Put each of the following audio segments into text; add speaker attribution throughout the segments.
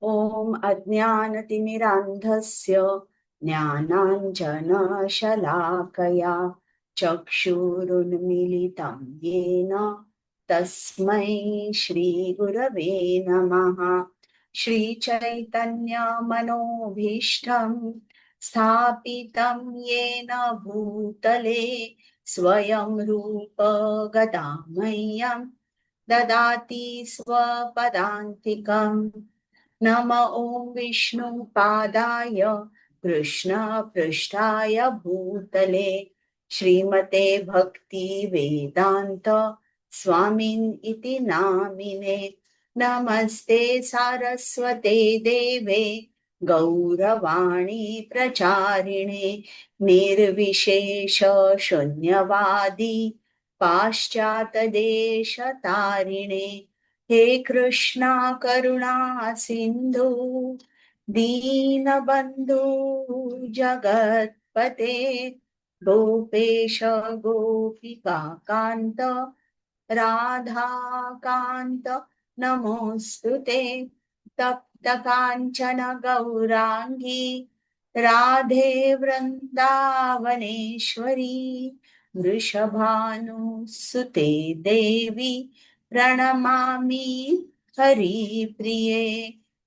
Speaker 1: ॐ अज्ञानतिमिरान्धस्य ज्ञानाञ्जनशलाकया चक्षुरुन्मीलितं येन तस्मै श्रीगुरवे नमः। श्रीचैतन्यमनोभीष्टं स्थापितं येन भूतले स्वयं रूप गदामह्यं ददाति स्वपदान्तिकम्। नम ॐ विष्णुपादाय कृष्णपृष्ठाय भूतले श्रीमते भक्ति वेदान्त स्वामिन् इति नामिने। नमस्ते सारस्वते देवे गौरवाणी प्रचारिणे निर्विशेष शून्यवादी पाश्चातदेशतारिणे। हे कृष्णा करुणा सिंधु दीनबंधु जगत्पते गोपेश गोपिका कांत राधा कांत नमोस्तुते। तप्त कांचन गौरांगी राधे वृंदावनेश्वरी वृषभानुसुते देवी प्रणमामि हरिप्रिये।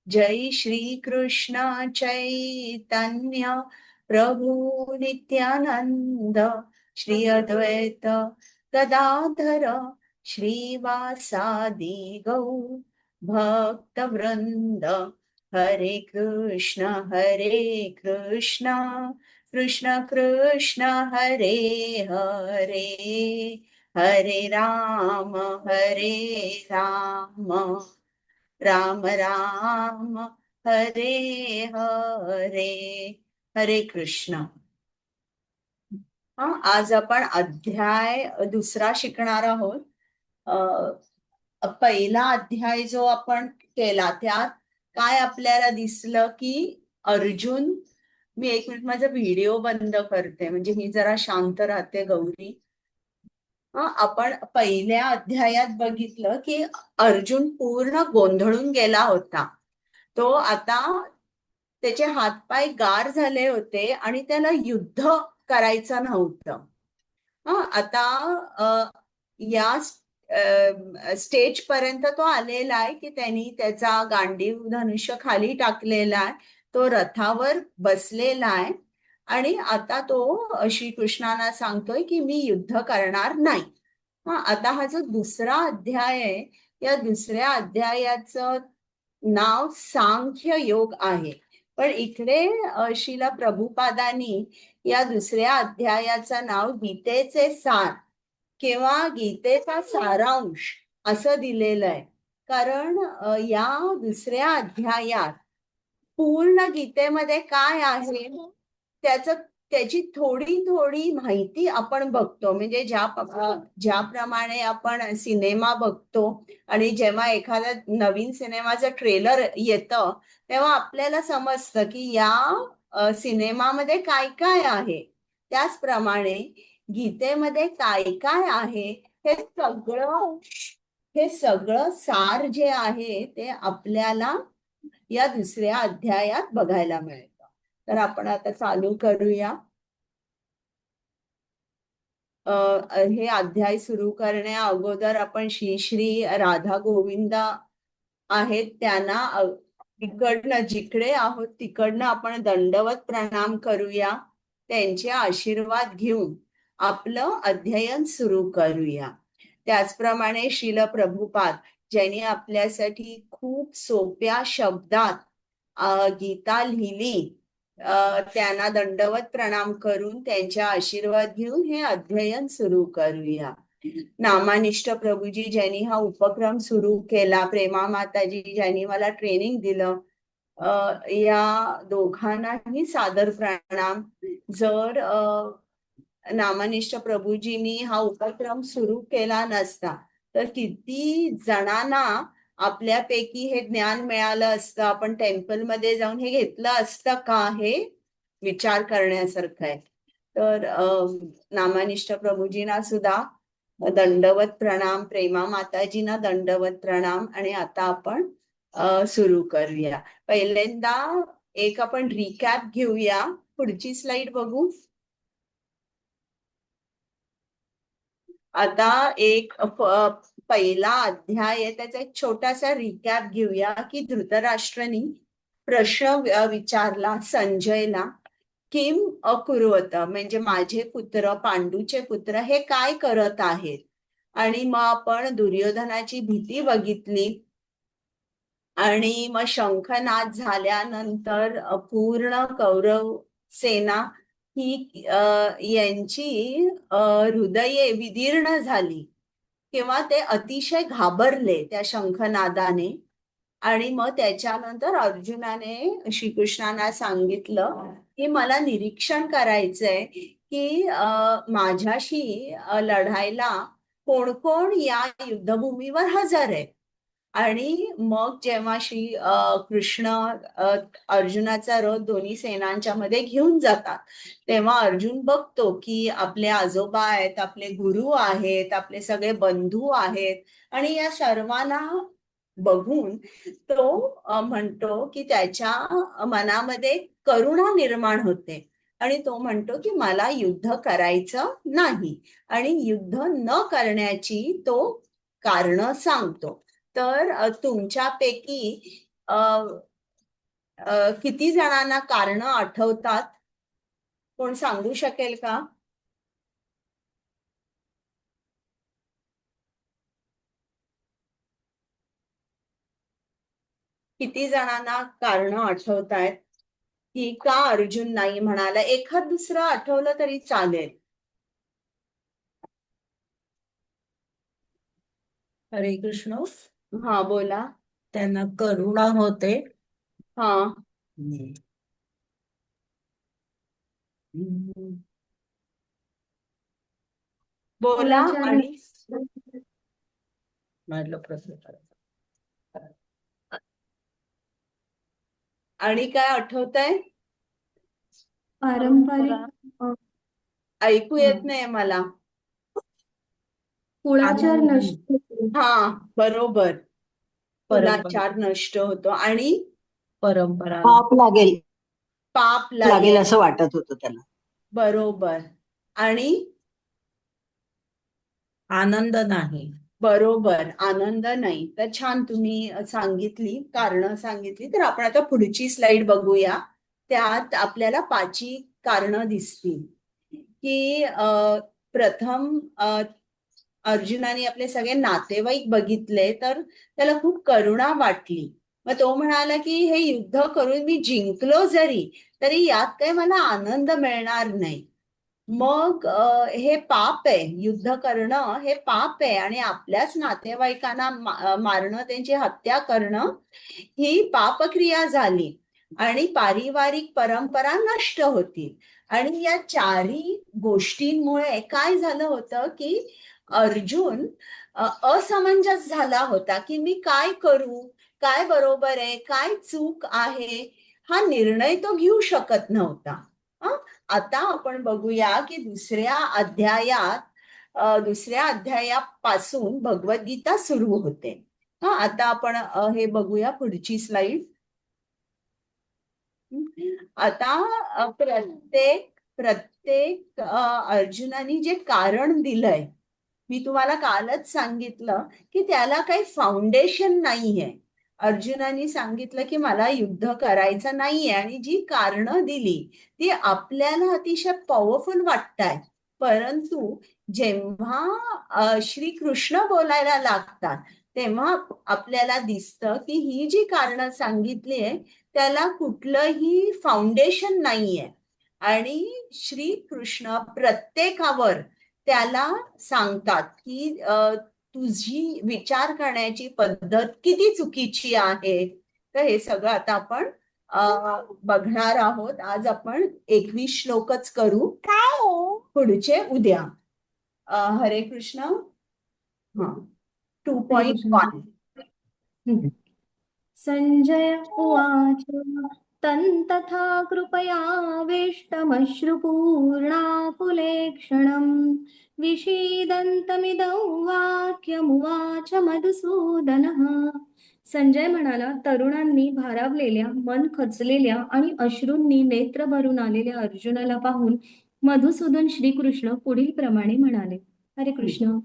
Speaker 1: जय श्री कृष्ण चैतन्य प्रभु नित्यानंद श्री अद्वैत गदाधर श्रीवासादि गौर भक्त वृंद। हरे कृष्ण कृष्ण कृष्ण हरे हरे, हरे राम राम राम हरे हरे। हरे कृष्ण। आज आपण अध्याय दुसरा शिकणार आहोत। पहिला अध्याय जो आपण केला त्यात काय आपल्याला दिसलं की अर्जुन, मी एक मिनिट माझा व्हिडिओ बंद करते म्हणजे मी जरा शांत राहते गौरी। आपण पहिल्या अध्यायात बघितलं की अर्जुन पूर्ण गोंधळून गेला होता। तो आता त्याचे हातपाय गार झाले होते आणि त्याला युद्ध करायचं नव्हतं। आता या स्टेज पर्यंत तो आलेला आहे की त्यांनी त्याचा गांडीव धनुष्य खाली टाकलेला आहे, तो रथावर बसलेला आहे आणि आता तो श्रीकृष्णांना सांगतोय की मी युद्ध करणार नाही। आता हा जो दुसरा अध्याय आहे, या दुसऱ्या अध्यायाचं नाव सांख्य योग आहे। पण इकडे श्रीला प्रभुपादांनी या दुसऱ्या अध्यायाचं नाव गीतेचे सार किंवा गीतेचा सारांश असं दिलेलं आहे। कारण या दुसऱ्या अध्यायात पूर्ण गीतेमध्ये काय आहे त्याची थोडी थोडी माहिती आपण बघतो। म्हणजे ज्याप्रमाणे आपण सिनेमा बघतो आणि जेव्हा एखाद्या नवीन सिनेमाचं ट्रेलर येतं तेव्हा आपल्याला समजतं की या सिनेमामध्ये काय काय आहे, त्याचप्रमाणे गीतेमध्ये काय काय आहे हे सगळं सार जे आहे ते आपल्याला या दुसऱ्या अध्यायात बघायला मिळतं। तर आपण आता चालू करूया। हे अध्याय सुरू करण्या अगोदर आपण श्री श्री राधा गोविंद आहेत त्यांना तिकडनं जिकडे आहोत तिकडनं आपण दंडवत प्रणाम करूया, त्यांचे आशीर्वाद घेऊन आपलं अध्ययन सुरू करूया। त्याचप्रमाणे श्रील प्रभुपाद ज्यांनी आपल्यासाठी खूप सोप्या शब्दात गीता लिहिली, त्यांना दंडवत प्रणाम करून त्यांचा आशीर्वाद घेऊन हे अध्ययन सुरू करूया। नामानिष्ठ प्रभूजी ज्यांनी हा उपक्रम सुरू केला, प्रेमा माताजी ज्यांनी मला ट्रेनिंग दिलं, या दोघांनाही सादर प्रणाम। जर नामनिष्ठ प्रभूजींनी हा उपक्रम सुरू केला नसता तर किती जणांना आपल्यापैकी हे ज्ञान मिळालं असतं, आपण टेम्पलमध्ये जाऊन हे घेतलं असतं का, हे विचार करण्यासारखं आहे। तर नामनिष्ठ प्रभूजींना सुद्धा दंडवत प्रणाम, प्रेमा माताजींना दंडवत प्रणाम। आणि आता आपण सुरू करूया. पहिल्यांदा एक आपण रिकॅप घेऊया. पुढची स्लाइड बघू. आता एक पहिला अध्याय आहे, त्याचा एक छोटासा रिकॅप घेऊया की धृतराष्ट्राने प्रश्न विचारला संजयला, किम अकुर्वत, म्हणजे माझे पुत्र, पांडूचे पुत्र हे काय करत आहेत. आणि मग आपण दुर्योधनाची भीती बघितली, आणि मग शंखनाद झाल्यानंतर पूर्ण कौरव सेना ही यांची हृदये विदीर्ण झाली किंवा ते अतिशय घाबरले त्या शंखनादाने. आणि मग त्याच्यानंतर अर्जुनाने श्रीकृष्णांना सांगितलं की मला निरीक्षण करायचंय की माझ्याशी लढायला कोण कोण या युद्धभूमीवर हजर आहे. आणि मग जेव्हा कृष्ण अर्जुनाचा रथ दोन्ही सेनांच्या मध्ये घेऊन जातात, तेव्हा अर्जुन बघतो की आपले आजोबा आहेत, आपले गुरु आहेत, आपले सगळे बंधू आहेत, आणि या सर्वांना बघून तो म्हणतो की त्याच्या मनामध्ये करुणा निर्माण होते, आणि तो म्हणतो की मला युद्ध करायचं नाही, आणि युद्ध न करण्याची तो कारण सांगतो. तर तुमच्यापैकी किती जणांना कारण आठवतात? कोण सांगू शकेल का? किती जणांना कारण आठवत आहेत की का अर्जुन नाही म्हणाला? एखाद दुसरं आठवलं तरी चालेल.
Speaker 2: हरे कृष्ण.
Speaker 1: हा, बोला.
Speaker 2: त्यांना करुणा होते.
Speaker 1: हा, बोला. आणि
Speaker 2: म्हटलं प्रश्न
Speaker 1: आणि काय आठवतंय?
Speaker 3: पारंपरिक
Speaker 1: ऐकू येत नाही मला.
Speaker 3: कुळाचार नष्ट होतो.
Speaker 1: हा, बरोबर.
Speaker 2: परंपरा
Speaker 1: कुलाचार नष्ट होतो आणि
Speaker 2: परंपरा
Speaker 4: पाप लागेल
Speaker 1: पाप
Speaker 4: लागेल
Speaker 1: लागेल.
Speaker 4: असं वाटत होतं त्याला.
Speaker 1: बरोबर. आणि
Speaker 2: आनंद नाही.
Speaker 1: बरोबर, आनंद नाही. तर छान तुम्ही सांगितली, कारण सांगितली. तर आपण आता पुढची स्लाइड बघूया. त्यात आपल्याला 5 कारणं दिसतील की प्रथम अर्जुनाने आपले सगळे नातेवाईक बघितले, तर त्याला खूप करुणा वाटली. मग तो म्हणाला की हे युद्ध करून मी जिंकलो जरी, तरी यात काही मला आनंद मिळणार नाही. मग हे पाप आहे, युद्ध करणं हे पाप आहे, आणि आपल्याच नातेवाईकांना मारणं, त्यांची हत्या करणं ही पापक्रिया झाली, आणि पारिवारिक परंपरा नष्ट होती. आणि या 4 गोष्टींमुळे काय झालं होतं की अर्जुन असमंजस झाला होता की मी काय करू, काय बरोबर आहे, काय चूक आहे, हा निर्णय तो घेऊ शकत नव्हता. आता आपण बघूया की दुसऱ्या अध्यायापासून भगवद्गीता सुरू होते. आता आपण हे बघूया पुढची स्लाइड. आता प्रत्येक अर्जुनाने जे कारण दिलंय, मी तुम्हाला कालच सांगितलं की त्याला काही फाउंडेशन नाहीये. अर्जुनाने सांगितलं की मला युद्ध करायचं नाहीये, आणि जी कारणं दिली ती आपल्याला अतिशय पॉवरफुल वाटतात, परंतु जेव्हा श्रीकृष्ण बोलायला लागतात तेव्हा आपल्याला दिसतं की ही जी कारणं सांगितली आहे त्याला कुठलंही फाउंडेशन नाहीये. आणि श्रीकृष्ण प्रत्येकावर त्याला सांगतात की तुझी विचार करण्याची पद्धत किती चुकीची आहे. तर हे सगळं आता आपण बघणार आहोत. आज आपण 21 श्लोकच करू, पुढचे उद्या. हरे कृष्ण. हा, 2.1.
Speaker 3: संजय उवाच तन्तथा कृपयावेष्टमश्रुपूर्णाकुलेक्षणम् विषीदन्तमिदं वाक्यमुवाच मधुसूदनः. संजय म्हणाला, तरुणांनी भारावलेल्या, मन खचलेल्या आणि अश्रूंनी नेत्र भरून आलेल्या अर्जुनाला पाहून मधुसूदन श्रीकृष्ण पुढील प्रमाणे म्हणाले. हरे कृष्ण.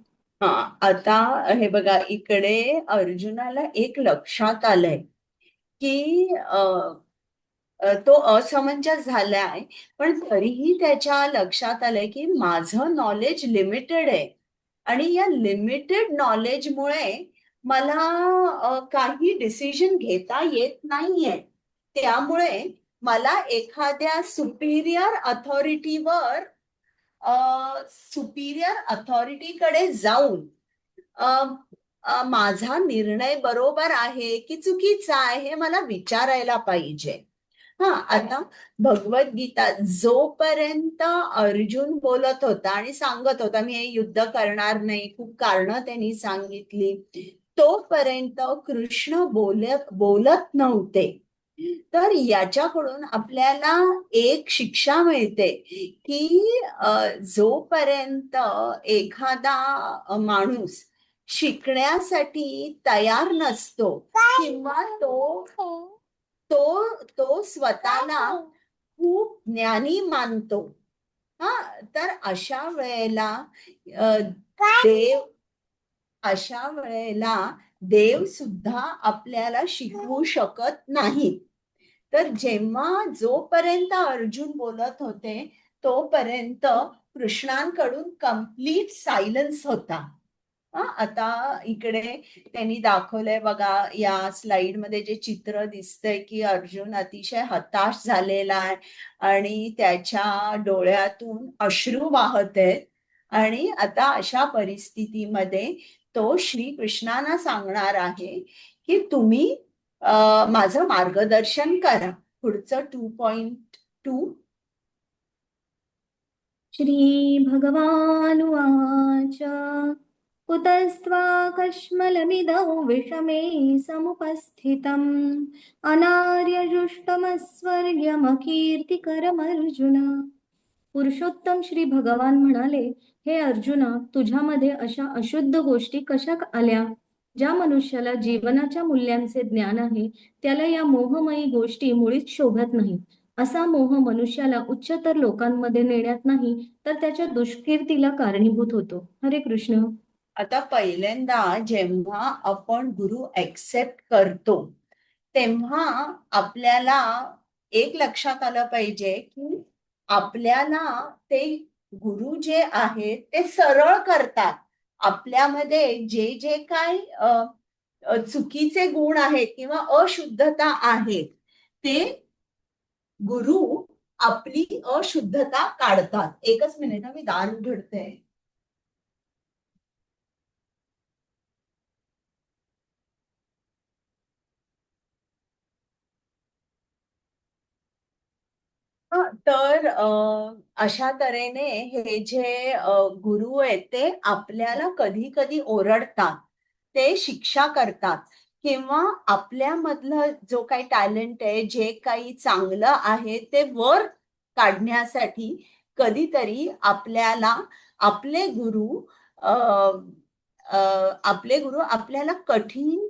Speaker 1: आता हे बघा, इकडे अर्जुनाला एक लक्षात आलंय की तो असमंजस झालाय, पण तरीही त्याच्या लक्षात आलंय की माझं नॉलेज लिमिटेड आहे आणि या लिमिटेड नॉलेजमुळे मला काही डिसिजन घेता येत नाहीये. त्यामुळे मला एखाद्या सुपिरियर अथॉरिटीकडे जाऊन माझा निर्णय बरोबर आहे की चुकीचा आहे हे मला विचारायला पाहिजे. आता भगवद्गीता जोपर्यंत अर्जुन बोलत होता आणि सांगत होता मी हे युद्ध करणार नाही, खूप कारणं त्यांनी सांगितली, तोपर्यंत कृष्ण बोलत नव्हते. तर याच्याकडून आपल्याला एक शिक्षा मिळते की जोपर्यंत एखादा माणूस शिकण्यासाठी तयार नसतो किंवा तो स्वतःला खूप ज्ञानी मानतो, तर अशा वेळेला देव सुद्धा आपल्याला शिकवू शकत नाही. तर जोपर्यंत अर्जुन बोलत होते तोपर्यंत कृष्णांकडून कम्प्लीट सायलन्स होता. आता इकडे त्यांनी दाखवलंय बघा, या स्लाइड मध्ये जे चित्र दिसतंय की अर्जुन अतिशय हताश झालेला आहे आणि त्याच्या डोळ्यातून अश्रू वाहत आहेत आणि आता अशा परिस्थितीमध्ये तो श्रीकृष्णांना सांगणार आहे की तुम्ही माझं मार्गदर्शन करा. पुढचं 2.2.
Speaker 3: श्रीभगवानुवाच कुतस्त्वाकश्मलमिदं विषमे समुपस्थितम् अनार्यजुष्टमस्वर्ग्यमकीर्तिकरमर्जुन. पुरुषोत्तम श्री भगवान म्हणाले, हे अर्जुना, तुझ्यामध्ये अशा अशुद्ध गोष्टी कशा आल्या? ज्या मनुष्याला जीवनाच्या मूल्यांचे ज्ञान आहे त्याला या मोहमयी गोष्टी मुळीच शोभत नाही. असा मोह मनुष्याला उच्चतर लोकांमध्ये नेण्यात नाही तर त्याच्या दुष्कीर्तीला कारणीभूत होतो. हरे कृष्ण.
Speaker 1: आता पहिल्यांदा जेव्हा आपण गुरु एक्सेप्ट करतो तेव्हा आपल्याला एक लक्षात आलं पाहिजे की आपल्याला ते गुरु जे आहेत ते सरळ करतात. आपल्यामध्ये जे जे काय चुकीचे गुण आहेत किंवा अशुद्धता आहेत ते गुरु आपली अशुद्धता काढतात. एकच मिनिट, मी दार उघडते. तर अशा तऱ्हेने हे जे गुरु आहेत ते आपल्याला कधी कधी ओरडतात, ते शिक्षा करतात किंवा आपल्यामधलं जो काही टॅलेंट आहे, जे काही चांगलं आहे ते वर काढण्यासाठी कधीतरी आपल्याला आपले गुरु आपल्याला कठीण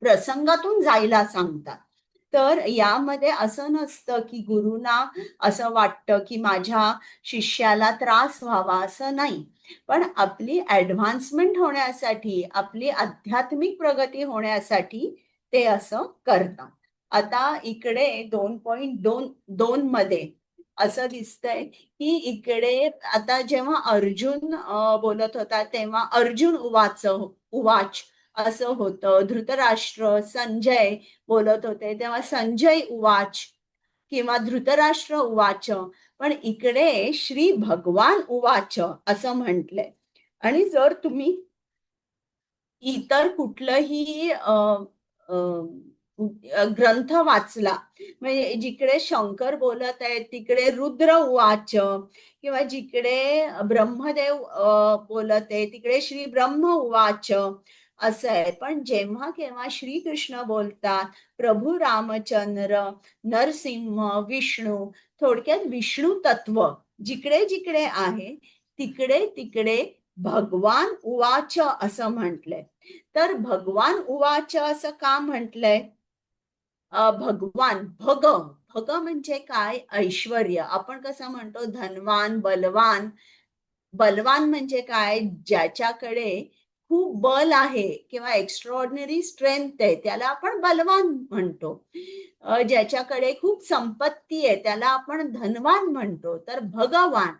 Speaker 1: प्रसंगातून जायला सांगतात. तर यामध्ये असं नसतं की गुरुना असं वाटतं की माझ्या शिष्याला त्रास व्हावा, असं नाही. पण आपली ऍडव्हान्समेंट होण्यासाठी, आपली आध्यात्मिक प्रगती होण्यासाठी ते असं करतात. आता इकडे 2.2 मध्ये असं दिसतंय की इकडे आता जेव्हा अर्जुन बोलत होता तेव्हा अर्जुन उवाच असं होतं. धृतराष्ट्र संजय बोलत होते तेव्हा संजय उवाच किंवा धृतराष्ट्र उवाच. पण इकडे श्री भगवान उवाच असं म्हटलंय. आणि जर तुम्ही इतर कुठलंही ग्रंथ वाचला, म्हणजे जिकडे शंकर बोलत आहेत तिकडे रुद्र उवाच किंवा जिकडे ब्रह्मदेव बोलत आहे तिकडे श्री ब्रह्म उवाच, असं आहे. पण जेव्हा केव्हा श्रीकृष्ण बोलतात प्रभू रामचंद्र, नरसिंह, विष्णू, थोडक्यात विष्णू तत्व जिकडे जिकडे आहे तिकडे तिकडे भगवान उवाच असं म्हटलंय. तर भगवान उवाच असं का म्हटलंय? भगवान भग म्हणजे काय? ऐश्वर्य. आपण कसं म्हणतो धनवान, बलवान. बलवान म्हणजे काय? ज्याच्याकडे खूप बल आहे किंवा एक्स्ट्रॉर्डिनरी स्ट्रेंथ आहे त्याला आपण बलवान म्हणतो. ज्याच्याकडे खूप संपत्ती आहे त्याला आपण धनवान म्हणतो. तर भगवान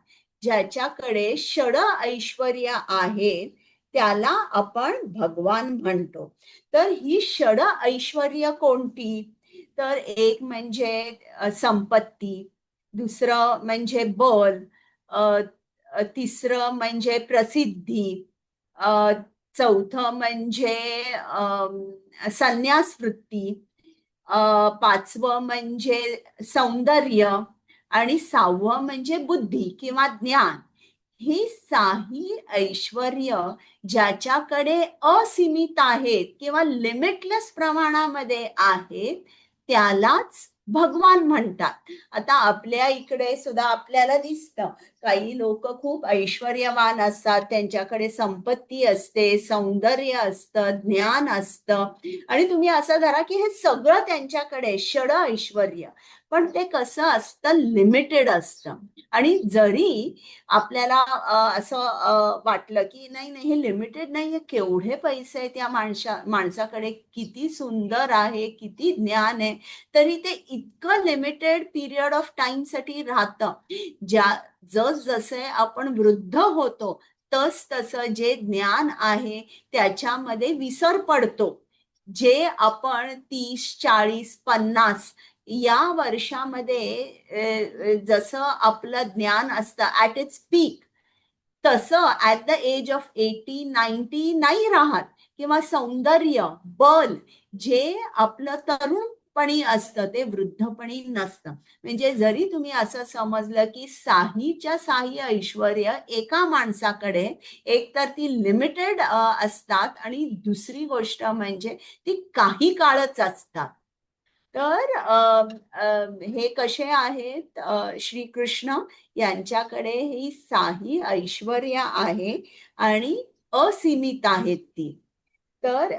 Speaker 1: ज्याच्याकडे षड ऐश्वर्य आहे त्याला आपण भगवान म्हणतो. तर ही षड ऐश्वर्य कोणती? तर एक म्हणजे संपत्ती, दुसरं म्हणजे बल, तिसरं म्हणजे प्रसिद्धी, चौथं म्हणजे संन्यास वृत्ती, पाचवं म्हणजे सौंदर्य आणि सहावं म्हणजे बुद्धी किंवा ज्ञान. ही साही ऐश्वर्य ज्याच्याकडे असीमित आहेत किंवा लिमिटलेस प्रमाणामध्ये आहेत त्यालाच भगवान म्हणतात. आता आपल्या इकडे सुद्धा आपल्याला दिसतं काही लोक खूप ऐश्वर्यवान असतात, त्यांच्याकडे संपत्ती असते, सौंदर्य असतं, ज्ञान असतं आणि तुम्ही असं धरा की हे सगळं त्यांच्याकडे षड ऐश्वर्य, पण ते कसं असतं लिमिटेड असतं. आणि जरी आपल्याला असं वाटलं की नाही नाही हे लिमिटेड नाहीये, केवढे पैसे आहेत त्या माणसाकडे, किती सुंदर आहे, किती ज्ञान आहे, तरी ते इतकं लिमिटेड पिरियड ऑफ टाइम साठी राहतं. जस जसे आपण वृद्ध होतो तस तसं जे ज्ञान आहे त्याच्यामध्ये विसर पडतो. जे आपण 30, 40, 50 या वर्षामध्ये जसं आपलं ज्ञान असतं ऍट इट्स पीक तसं ऍट द एज ऑफ 80, 90 नाही राहत. किंवा सौंदर्य, बल जे आपलं तरुणपणी असतं ते वृद्धपणी नसतं. म्हणजे जरी तुम्ही असं समजलं की साहीच्या साही ऐश्वर्य एका माणसाकडे एक तर ती लिमिटेड असतात आणि दुसरी गोष्ट म्हणजे ती काही काळच असतात. तर हे कसे आहेत? श्रीकृष्ण यांच्याकडे ही साही ऐश्वर्य आहे आणि असीमित आहेत ती. तर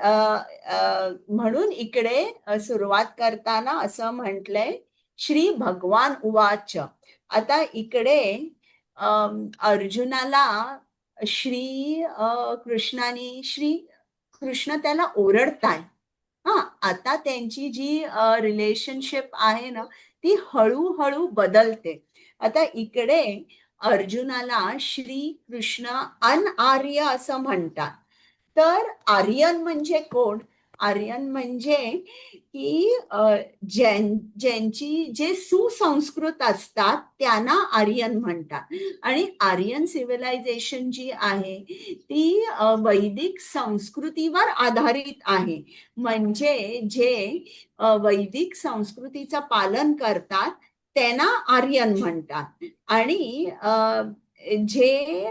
Speaker 1: म्हणून इकडे सुरुवात करताना असं म्हटलंय श्री भगवान उवाच. आता इकडे अर्जुनाला श्री श्री कृष्ण त्याला ओरडताय. हा, आता त्यांची जी रिलेशनशिप आहे ना ती हळूहळू बदलते. आता इकडे अर्जुनाला श्री कृष्ण अनआर्य असं म्हणतात. तर आर्यन म्हणजे कोण? आर्यन म्हणजे की ज्यांची जे सुसंस्कृत असतात त्यांना आर्यन म्हणतात. आणि आर्यन सिव्हिलायझेशन जी आहे ती वैदिक संस्कृतीवर आधारित आहे. म्हणजे जे वैदिक संस्कृतीचं पालन करतात त्यांना आर्यन म्हणतात. आणि जे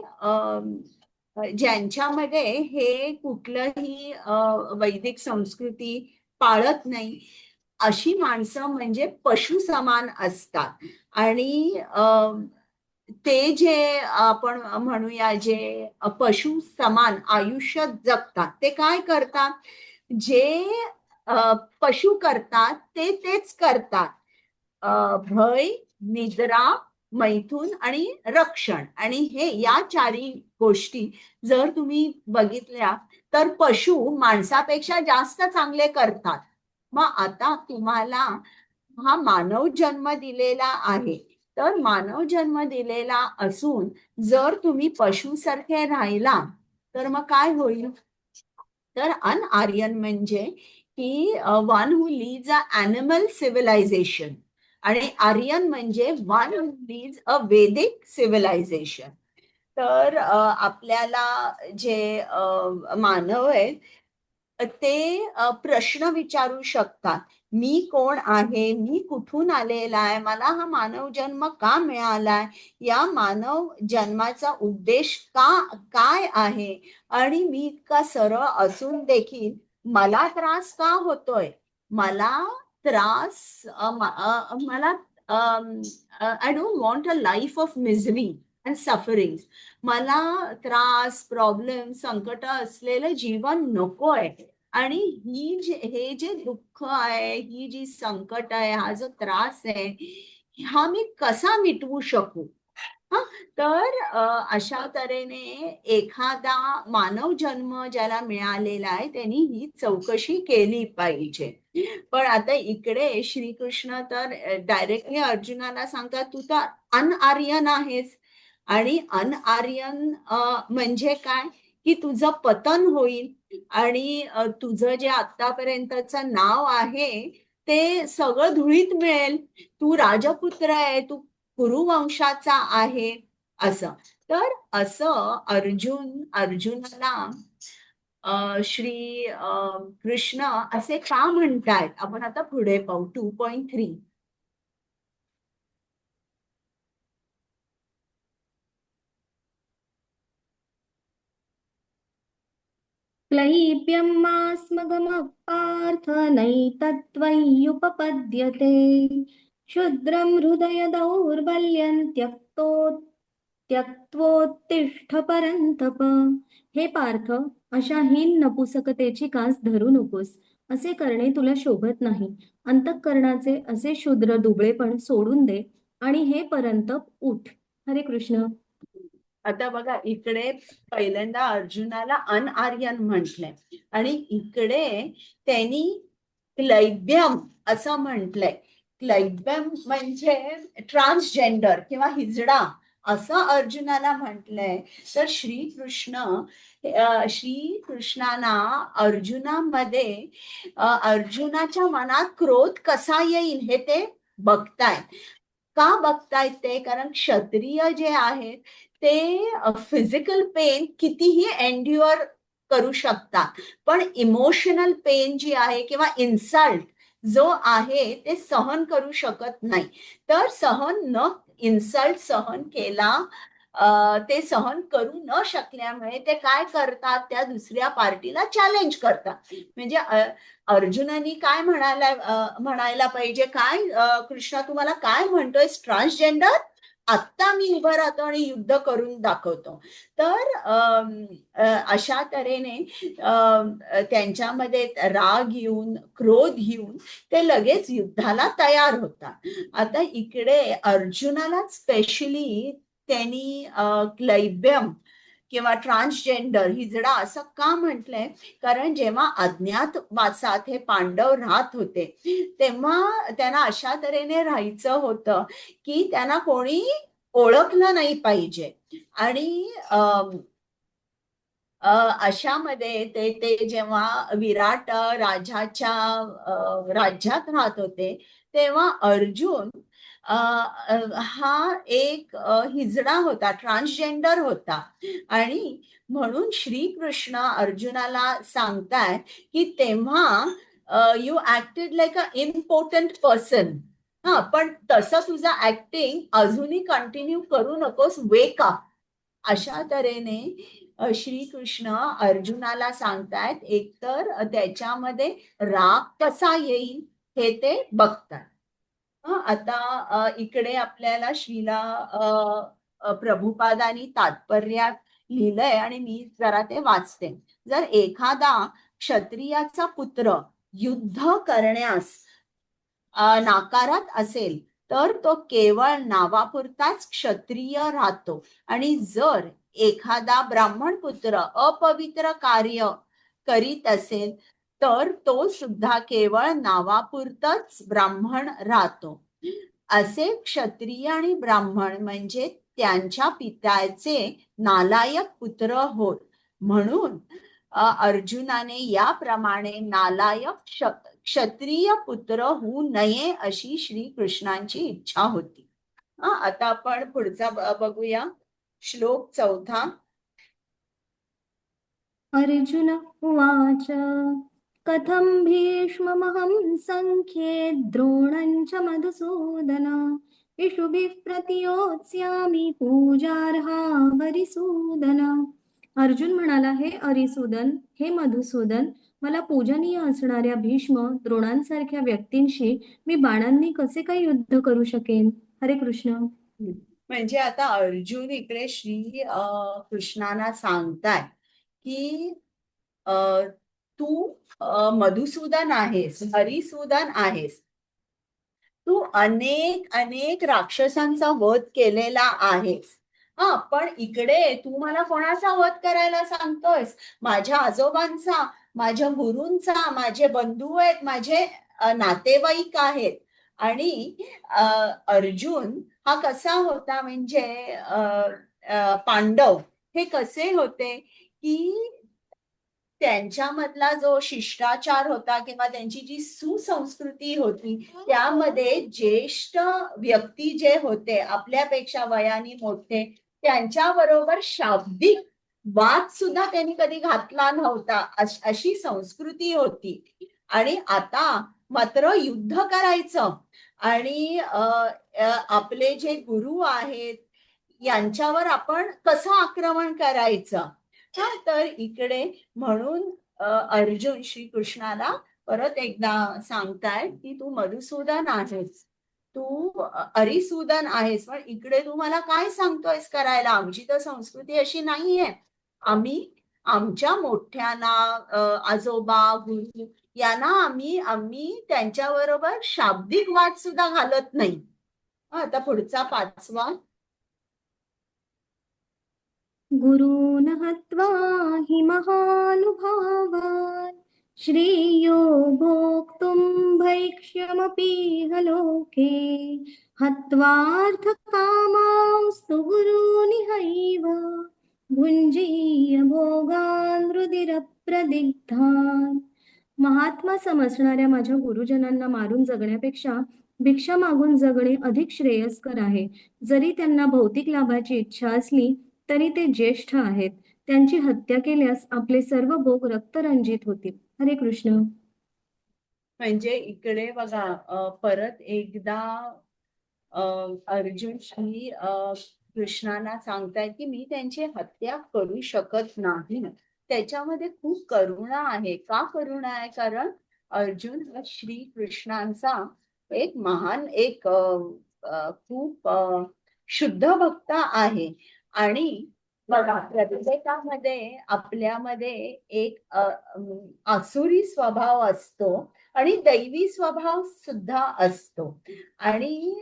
Speaker 1: ज्यांच्यामध्ये हे कुठलंही वैदिक संस्कृती पाळत नाही अशी माणसं म्हणजे पशु समान असतात. आणि ते जे आपण म्हणूया जे पशु समान आयुष्य जगतात ते काय करतात? जे पशु करतात ते तेच करतात. भय, निद्रा, मैथून आणि रक्षण. आणि हे या चारी गोष्टी जर तुम्ही बघितल्या तर पशु माणसापेक्षा जास्त चांगले करतात. मग आता तुम्हाला हा मानव जन्म दिलेला आहे, तर मानव जन्म दिलेला असून जर तुम्ही पशुसारखे राहिला तर मग काय होईल? तर अनआर्यन म्हणजे की one who leads a animal civilization आणि आर्यन म्हणजे one who leads a Vedic civilization. तर आपल्याला जे मानव आहेत ते प्रश्न विचारू शकतात. मी कोण आहे, मी कुठून आलेला आहे, मला हा मानव जन्म का मिळालाय, या मानव जन्माचा उद्देश काय आहे, आणि मी इतका सरळ असून देखील मला त्रास का होतोय, मला त्रास मला I don't want a life of misery and suffering. मला त्रास, प्रॉब्लेम, संकट असलेलं जीवन नकोय. आणि हे जे दुःख आहे, ही जी संकट आहे, हा जो त्रास आहे, हा मी कसा मिटवू शकू. हा, तर अशा तऱ्हेने एखादा मानव जन्म ज्याला मिळालेला आहे त्यांनी ही चौकशी केली पाहिजे. पण आता इकडे श्रीकृष्ण तर डायरेक्टली अर्जुनाला सांगतात, तू तर अनआर्यन आहेस. आणि अनआर्यन म्हणजे काय, की तुझं पतन होईल आणि तुझं जे आतापर्यंतचं नाव आहे ते सगळं धुळीत मिळेल. तू राजपुत्र आहे, तू कुरुवंशाचा आहे, असं. तर असं अर्जुनाला श्री कृष्ण असे का म्हणतायत, आपण आता पुढे पाहू. 2.3.
Speaker 3: क्लैब्यं मास्मगमः पार्थ नैतत्त्वय्युपपद्यते क्षुद्रं हृदय दौर्बल्यं त्यक्त्वोत्तिष्ठ परन्तप. हे पार्थ, अशा हीन नपुसकतेची कास धरू नकोस. असे करणे तुला शोभत नाही. अंतःकरणाचे असे शूद्र दुबळेपण सोडून दे आणि हे परंतप उठ. हरे कृष्ण.
Speaker 1: आता बघा, इकडे पहिल्यांदा अर्जुनाला अनआर्यन म्हटलंय आणि इकडे त्यांनी क्लैब्यम असं म्हटलंय. क्लैब्यम म्हणजे ट्रान्सजेंडर किंवा हिजडा असं अर्जुनाला म्हटलंय. तर श्रीकृष्णाना अर्जुनामध्ये अर्जुनाच्या मनात क्रोध कसा येईल हे ते बघतायत. का बघतायत ते, कारण क्षत्रिय जे आहेत ते फिजिकल पेन कितीही एन्ड्युअर करू शकतात, पण इमोशनल पेन जी आहे किंवा इन्सल्ट जो आहे ते सहन करू शकत नाही. तर इन्सल्ट सहन केला, ते सहन करू न शकल्यामुळे ते काय करतात, त्या दुसऱ्या पार्टीला चॅलेंज करतात. म्हणजे अर्जुनानी काय म्हणायला पाहिजे, काय कृष्णा तुम्हाला काय म्हणतोय, ट्रान्सजेंडर, आत्ता मी उभं राहतो आणि युद्ध करून दाखवतो. तर अशा तऱ्हेने त्यांच्यामध्ये राग येऊन, क्रोध येऊन ते लगेच युद्धाला तयार होतात. आता इकडे अर्जुनाला स्पेशली त्यांनी क्लैब्यम किंवा ट्रान्सजेंडर, हिजडा असं का म्हटलंय, कारण जेव्हा अज्ञातवासात हे पांडव राहत होते तेव्हा त्यांना अशा तऱ्हेने राहायचं होतं की त्यांना कोणी ओळखलं नाही पाहिजे. आणि अशामध्ये ते जेव्हा विराट राजाच्या राज्यात राहत होते तेव्हा अर्जुन हा एक हिजडा होता, ट्रान्सजेंडर होता. आणि म्हणून श्रीकृष्ण अर्जुनाला सांगताय की तेव्हा you acted like a important person. हा, पण तसं तुझं ऍक्टिंग अजूनही कंटिन्यू करू नकोस, वेक अप. अशा तऱ्हेने श्रीकृष्ण अर्जुनाला सांगतायत. एकतर त्याच्यामध्ये राग कसा येईल हे ते बघतात. आता इकडे आपल्याला प्रभुपादानी तात्पर्यात लिहिलंय आणि मी जरा ते वाचते. जर एखादा क्षत्रियाचा पुत्र युद्ध करण्यास नाकारात असेल तर तो केवळ नावापुरताच क्षत्रिय राहतो. आणि जर एखादा ब्राह्मण पुत्र अपवित्र कार्य करीत असेल तर तो सुद्धा केवळ नावापुरतच ब्राह्मण राहतो. असे क्षत्रिय आणि ब्राह्मण म्हणजे त्यांच्या पित्याचे नालायक पुत्र होत. म्हणून अर्जुनाने याप्रमाणे नालायक क्षत्रिय पुत्र होऊ नये अशी श्रीकृष्णांची इच्छा होती. आता आपण पुढचा बघूया. श्लोक 4.
Speaker 3: अर्जुन उवाच कथं भीष्ममहं संख्ये द्रोणं च मधुसूदन इषुभिः प्रतियोत्स्यामि पूजार्हा वरिसूदन. अर्जुन म्हणाला, हे अरिसूदन, हे मधुसूदन, मला पूजनीय असणाऱ्या भीष्म, द्रोणांसारख्या व्यक्तींशी मी बाणांनी कसे काही युद्ध करू शकेन? हरे कृष्ण.
Speaker 1: म्हणजे आता अर्जुन इकडे कृष्णाला सांगताय की तू मधुसूदन आहेस, हरिसूदन आहेस. तू अनेक अनेक राक्षसांचा वध केलेला आहेस. हा, पण इकडे तू मला कोणाचा वध करायला सांगतोयस? माझ्या आजोबांचा, माझ्या गुरूंचा, माझे बंधू आहेत, माझे नातेवाईक आहेत. आणि अर्जुन हा कसा होता, म्हणजे पांडव हे कसे होते की त्यांच्यामधला जो शिष्टाचार होता किंवा त्यांची जी सुसंस्कृती होती, त्यामध्ये ज्येष्ठ व्यक्ती जे होते, आपल्यापेक्षा वयाने मोठे, त्यांच्याबरोबर शाब्दिक वाद सुद्धा त्यांनी कधी घातला नव्हता, अशी संस्कृती होती. आणि आता मात्र युद्ध करायचं आणि आपले जे गुरु आहेत यांच्यावर आपण कसं आक्रमण करायचं. हा, तर इकडे म्हणून अर्जुन श्रीकृष्णाला परत एकदा सांगताय की तू मधुसूदन आहेस, तू हरिसूदन आहेस, पण इकडे तू मला काय सांगतोयस करायला? आमची तर संस्कृती अशी नाहीये. आम्ही आमच्या मोठ्यांना, आजोबा, गुरु यांना आम्ही त्यांच्याबरोबर शाब्दिक वाद सुद्धा घालत नाही. आता पुढचा 5वा.
Speaker 3: गुरून् हत्वा हि महानुभावान् श्रेयो भोक्तुं भैक्ष्यमपीह लोके हत्वार्थकामांस्तु गुरूनिहैव भुञ्जीय भोगान् रुधिरप्रदिग्धान्. महात्मा समजणाऱ्या माझ्या गुरुजनांना मारून जगण्यापेक्षा भिक्षा मागून जगणे अधिक श्रेयस्कर आहे. जरी त्यांना भौतिक लाभाची इच्छा असली तरी ते ज्येष्ठ आहेत. त्यांची हत्या केल्यास आपले सर्व भोग रक्तरंजित होतील. हरे कृष्ण.
Speaker 1: म्हणजे इकडे बघा, परत एकदा अर्जुन कृष्णाला सांगतायत की मी त्यांची हत्या करू शकत नाही. त्याच्यामध्ये खूप करुणा आहे. का करुणा आहे? कारण अर्जुन हा श्रीकृष्णांचा एक महान, खूप शुद्ध भक्त आहे. आणि बघा, प्रत्येकामध्ये आपल्यामध्ये एक आसुरी स्वभाव असतो आणि दैवी स्वभाव सुद्धा असतो. आणि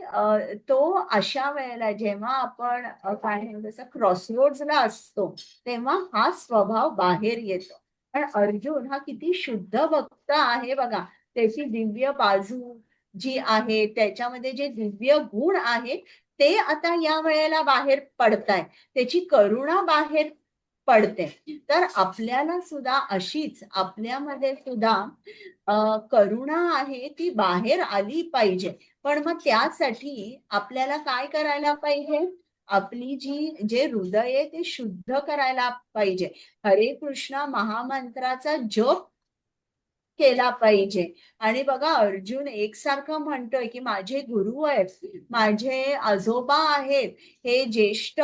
Speaker 1: तो अशा वेळेला जेव्हा आपण काय म्हणतो तसं क्रॉसरोड्सला असतो, तेव्हा हा स्वभाव बाहेर येतो. पण अर्जुन हा किती शुद्ध भक्त आहे बघा. त्याची दिव्य बाजू जी आहे, त्याच्यामध्ये जे दिव्य गुण आहे ते आता या वेळेला बाहेर पडताय. त्याची करुणा बाहेर पडते. तर आपल्याला सुद्धा अशीच, आपल्यामध्ये सुद्धा करुणा आहे ती बाहेर आली पाहिजे. पण मग त्यासाठी आपल्याला काय करायला पाहिजे? आपली जे हृदय आहे ते शुद्ध करायला पाहिजे. हरे कृष्ण महामंत्राचा जप केला पाहिजे. आणि बघा, अर्जुन एकसारखं म्हणतोय की माझे गुरु आहेत, माझे आजोबा आहेत, हे ज्येष्ठ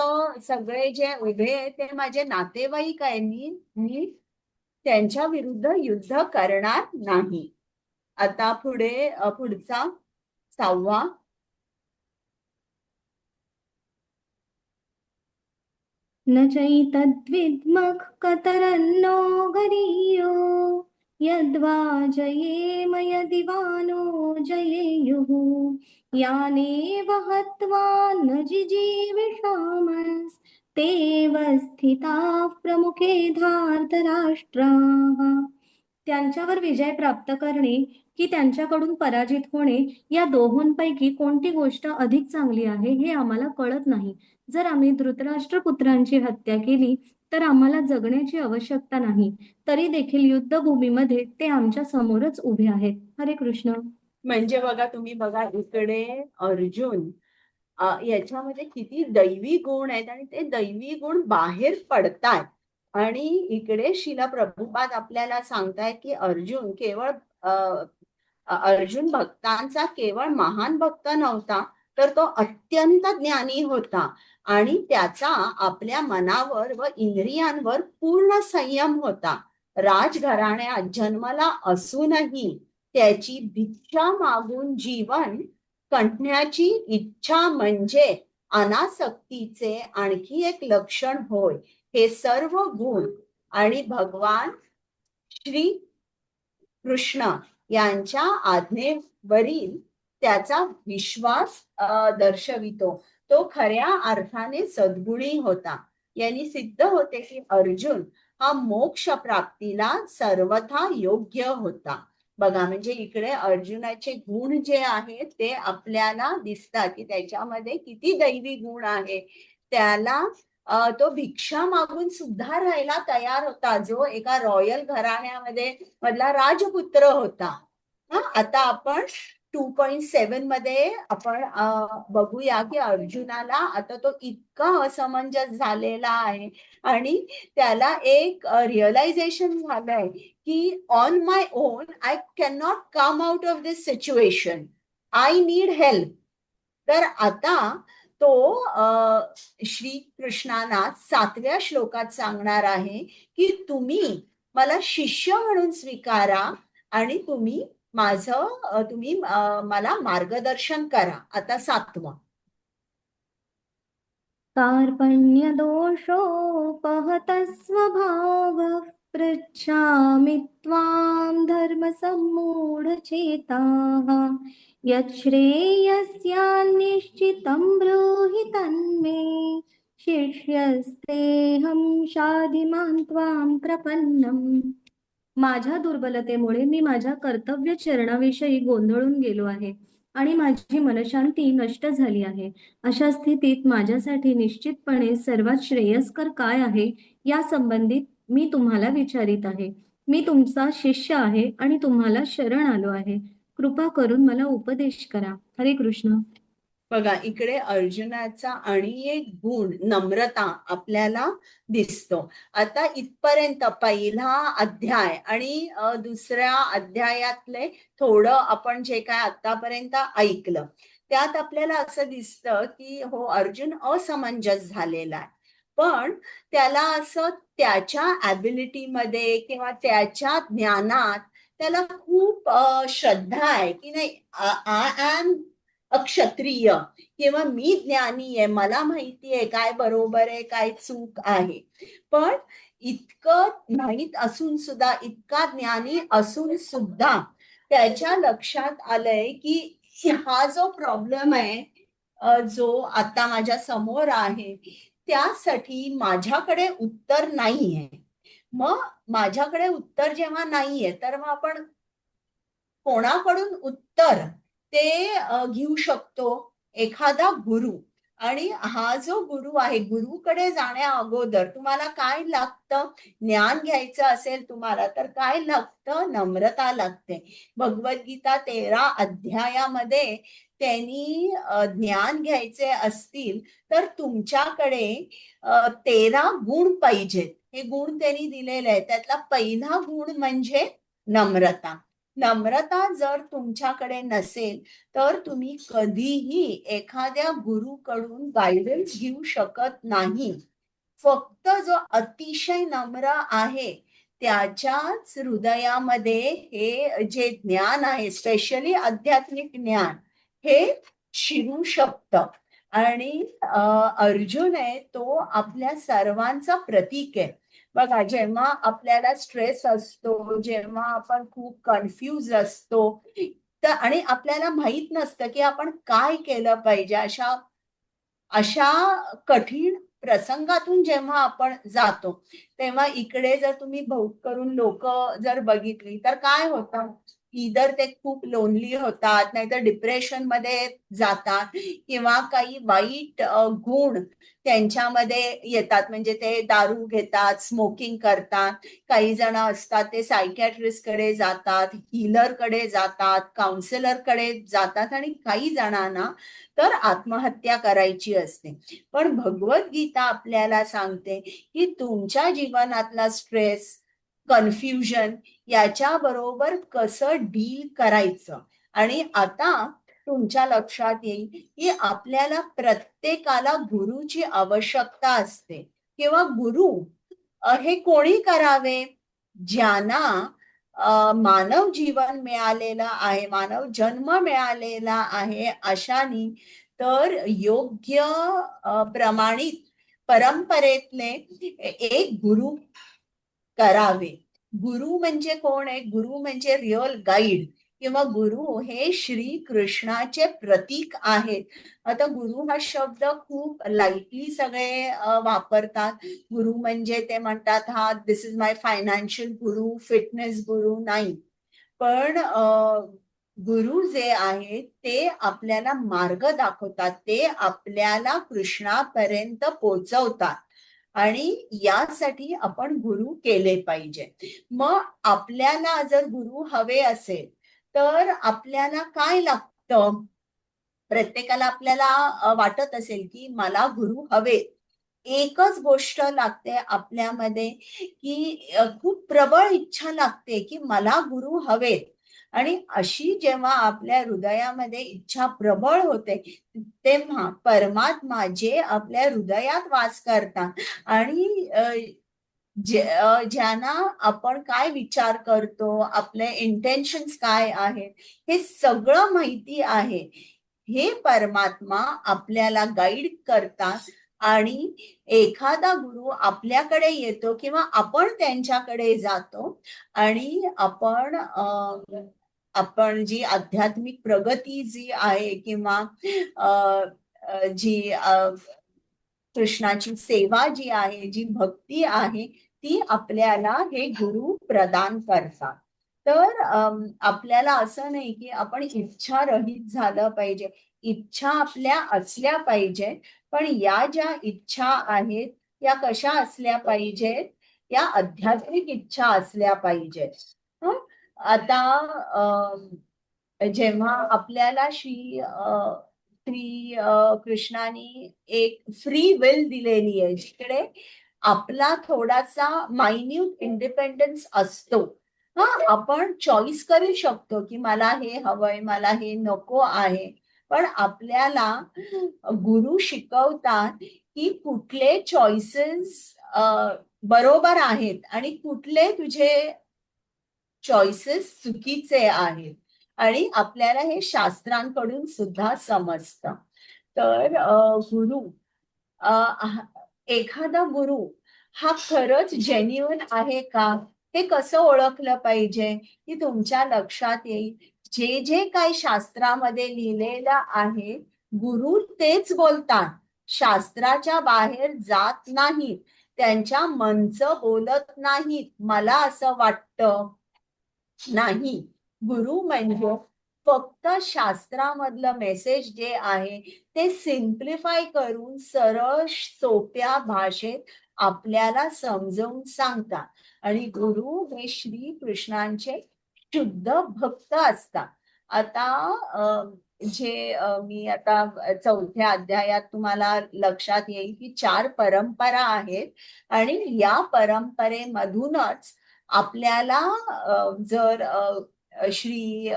Speaker 1: सगळे जे उभे आहेत ते माझे नातेवाईक आहे. मी त्यांच्या विरुद्ध युद्ध करणार नाही. आता पुढचा 6वा.
Speaker 3: न चैतद्विद्मः कतरन्नो गरीयो यद्वा जयेम यदि वा नो जयेयुः यानेव हत्वा न जिजीविषामस्तेव स्थिताः प्रमुखे धार्तराष्ट्राः. त्यांच्यावर विजय प्राप्त करणे की त्यांच्याकडून पराजित होणे, या दोहोंपैकी कोणती गोष्ट अधिक चांगली आहे हे आम्हाला कळत नाही. जर आम्ही धृतराष्ट्र पुत्रांची हत्या केली तर आम्हाला जगण्याची आवश्यकता नाही. तरी देखील युद्धभूमीमध्ये ते आमच्या समोरच उभे आहेत. हरे कृष्ण.
Speaker 1: म्हणजे बघा, तुम्ही बघा इकडे अर्जुन याच्यामध्ये किती दैवी गुण आहेत आणि ते दैवी गुण बाहेर पडतात. आणि इकडे श्रील प्रभुपाद आपल्याला सांगतायत की अर्जुन भक्तांचा केवळ महान भक्त नव्हता, तर तो अत्यंत ज्ञानी होता आणि त्याचा आपल्या मनावर व इंद्रियांवर पूर्ण संयम होता. राजघराण्यात जन्मला असूनही त्याची भिक्षा मागून जीवन कंठण्याची इच्छा म्हणजे अनासक्तीचे आणखी एक लक्षण होय. हे सर्व गुण आणि भगवान श्री कृष्ण यांच्या आज्ञेवरील त्याचा विश्वास दर्शवितो. तो खऱ्या अर्थाने सद्गुणी होता. यांनी सिद्ध होते की अर्जुन हा मोक्ष प्राप्तीला सर्वथा योग्य होता. बघा, म्हणजे इकडे अर्जुनाचे गुण जे आहेत ते आपल्याला दिसतात की त्याच्यामध्ये किती दैवी गुण आहे. त्याला तो भिक्षा मागून सुद्धा राहायला तयार होता, जो एका रॉयल घराण्यामध्ये मधला राजपुत्र होता. आता आपण 2.7 मध्ये आपण बघूया की अर्जुनाला आता तो इतका असमंजस झालेला आहे आणि त्याला एक रिअलायझेशन झालंय की on my on I can not come out of this situation, I need help. तर आता तो श्री कृष्णाला 7व्या श्लोकात सांगणार आहे की तुम्ही मला शिष्य म्हणून स्वीकारा आणि तुम्ही मला मार्गदर्शन करा. आता 7वं.
Speaker 3: कार्पण्यदोषोपहतः स्वभावः पृच्छामि त्वां धर्मसम्मूढचेताः यच्छ्रेयस्यान्निश्चितं ब्रूहि तन्मे शिष्यस्तेऽहं शाधिमां त्वां प्रपन्नम्. माझ्या दुर्बलतेमुळे मी माझ्या कर्तव्य चरणाविषयी गोंधळून गेलो आहे आणि माझी मनशांती नष्ट झाली आहे. अशा स्थितीत माझ्यासाठी निश्चितपणे सर्वात श्रेयस्कर काय आहे या संबंधित मी तुम्हाला विचारित आहे. मी तुमचा शिष्य आहे आणि तुम्हाला शरण आलो आहे. कृपा करून मला उपदेश करा. हरे कृष्ण.
Speaker 1: बघा, इकडे अर्जुनाचा आणि एक गुण नम्रता आपल्याला दिसतो. आता इथपर्यंत पहिला अध्याय आणि दुसऱ्या अध्यायातले थोडं आपण जे काय आतापर्यंत ऐकलं त्यात आपल्याला असं दिसतं की हो, अर्जुन असमंजस झालेला आहे, पण त्याला असं त्याच्या ॲबिलिटीमध्ये किंवा त्याच्या ज्ञानात त्याला खूप श्रद्धा आहे की नाही, आय एम अक्षत्रिय किंवा मी ज्ञानी आहे, मला माहिती आहे काय बरोबर आहे काय चूक आहे. पण इतकं माहित असून सुद्धा, इतका ज्ञानी असून सुद्धा त्याच्या लक्षात आलंय की हा जो प्रॉब्लेम आहे जो आता माझ्या समोर आहे त्यासाठी माझ्याकडे उत्तर नाहीये. मग माझ्याकडे उत्तर जेव्हा नाहीये तर मग आपण कोणाकडून उत्तर ते घेऊ शकतो? एखादा गुरु. आणि हा जो गुरु आहे, गुरुकडे जाण्या अगोदर तुम्हाला काय लागतं? ज्ञान घ्यायचं असेल तुम्हाला तर काय लागतं? नम्रता लागते. भगवद्गीता 13 अध्यायामध्ये त्यांनी ज्ञान घ्यायचे असतील तर तुमच्याकडे 13 गुण पाहिजेत. हे गुण त्यांनी दिलेले आहे. त्यातला पहिला गुण म्हणजे नम्रता. नम्रता जर तुमच्याकडे नसेल तर तुम्ही कधीही एखाद्या गुरुकडून गायडन्स घेऊ शकत नाही. फक्त जो अतिशय नम्र आहे त्याच्याच हृदयामध्ये हे जे ज्ञान आहे, स्पेशली आध्यात्मिक ज्ञान, हे शिरू शकतं. आणि अर्जुन आहे तो आपल्या सर्वांचा प्रतीक आहे. बघा, जेव्हा आपल्याला स्ट्रेस असतो, जेव्हा आपण खूप कन्फ्यूज असतो तर आणि आपल्याला माहित नसतं की आपण काय केलं पाहिजे, अशा कठीण प्रसंगातून जेव्हा आपण जातो तेव्हा इकडे जर तुम्ही बहुत करून लोक जर बघितली तर काय होतं, इधर ते खूप लोनली होतात, नाहीतर डिप्रेशन मध्ये जातात, किंवा काही वाईट गुण त्यांच्यामध्ये येतात, म्हणजे ते दारू घेतात, स्मोकिंग करतात. काही जण असतात ते सायकॅट्रिस्ट कडे जातात, हीलर कडे जातात, काउन्सिलर कडे जातात, आणि काही जणांना तर आत्महत्या करायची असते. पण भगवद्गीता आपल्याला सांगते की तुमच्या जीवनातला स्ट्रेस, कन्फ्युजन याच्या बरोबर कसं डील करायचं. आणि आता तुमच्या लक्षात येईल की आपल्याला प्रत्येकाला गुरुची आवश्यकता असते, किंवा गुरु हे कोणी करावे? ज्यांना मानव जीवन मिळालेलं आहे, मानव जन्म मिळालेला आहे अशानी तर योग्य प्रमाणित परंपरेतले एक गुरु करावे. गुरु म्हणजे कोण आहे? गुरु म्हणजे रिअल गाईड, किंवा गुरु हे श्री कृष्णाचे प्रतीक आहेत. आता गुरु हा शब्द खूप लाईटली सगळे वापरतात. गुरु म्हणजे ते म्हणतात हा दिस is my financial Guru, fitness गुरु, नाही. पण गुरु जे आहेत ते आपल्याला मार्ग दाखवतात, ते आपल्याला कृष्णापर्यंत पोहोचवतात, आणि यासाठी आपण गुरु केले पाहिजे. मग आपल्याला जर गुरु हवे असेल तर आपल्याला काय लागतं? प्रत्येकाला आपल्याला वाटत असेल की मला गुरु हवे. एकच गोष्ट लागते आपल्यामध्ये, की खूप प्रबळ इच्छा लागते की मला गुरु हवेत. आणि अशी जेव्हा आपल्या हृदयामध्ये इच्छा प्रबळ होते, तेव्हा परमात्मा जे आपल्या हृदयात वास करतात, आणि ज्यांना आपण काय विचार करतो, आपले इंटेन्शन्स काय आहेत, हे सगळं माहिती आहे. हे परमात्मा आपल्याला गाईड करतात, आणि एखादा गुरु आपल्याकडे येतो किंवा आपण त्यांच्याकडे जातो, आणि आपण जी आध्यात्मिक प्रगती जी आहे, किंवा जी कृष्णाची सेवा जी आहे, जी भक्ती आहे, ती आपल्याला हे गुरु प्रदान करतात. तर आपल्याला असं नाही की आपण इच्छा रहित झालं पाहिजे. इच्छा आपल्या असल्या पाहिजे, पण या ज्या इच्छा आहेत या कशा असल्या पाहिजेत? या आध्यात्मिक इच्छा असल्या पाहिजेत. हं? आता जेव्हा आपल्याला श्री कृष्णाने एक फ्री विल दिलेली आहे, जिकडे आपला थोडासा मायन्यूट इंडिपेंडन्स असतो. हा, आपण चॉईस करू शकतो की मला हे हवंय, मला हे नको आहे. पण आपल्याला गुरु शिकवतात की कुठले चॉईसेस बरोबर आहेत आणि कुठले तुझे चॉईसेस चुकीचे आहेत, आणि आपल्याला हे शास्त्रांकडून सुद्धा समजतं. तर गुरु एखादा गुरु हा खरंच जेन्युइन आहे का, हे कसं ओळखलं पाहिजे? की तुमच्या लक्षात येईल जे जे काही शास्त्रामध्ये लिहिलेलं आहे, गुरु तेच बोलतात, शास्त्राच्या बाहेर जात नाहीत, त्यांच्या मनचं बोलत नाहीत. मला असं वाटतं नाही. गुरु म्हणजे फक्त शास्त्रामधलं मेसेज जे आहे ते सिम्प्लिफाय करून सरळ सोप्या भाषेत आपल्याला समजावून सांगतात. आणि गुरु हे श्री कृष्णांचे शुद्ध भक्त असतात. आता मी आता चौथ्या अध्यायात तुम्हाला लक्षात येईल की 4 परंपरा आहेत, आणि या परंपरेमधूनच आपल्याला जर श्री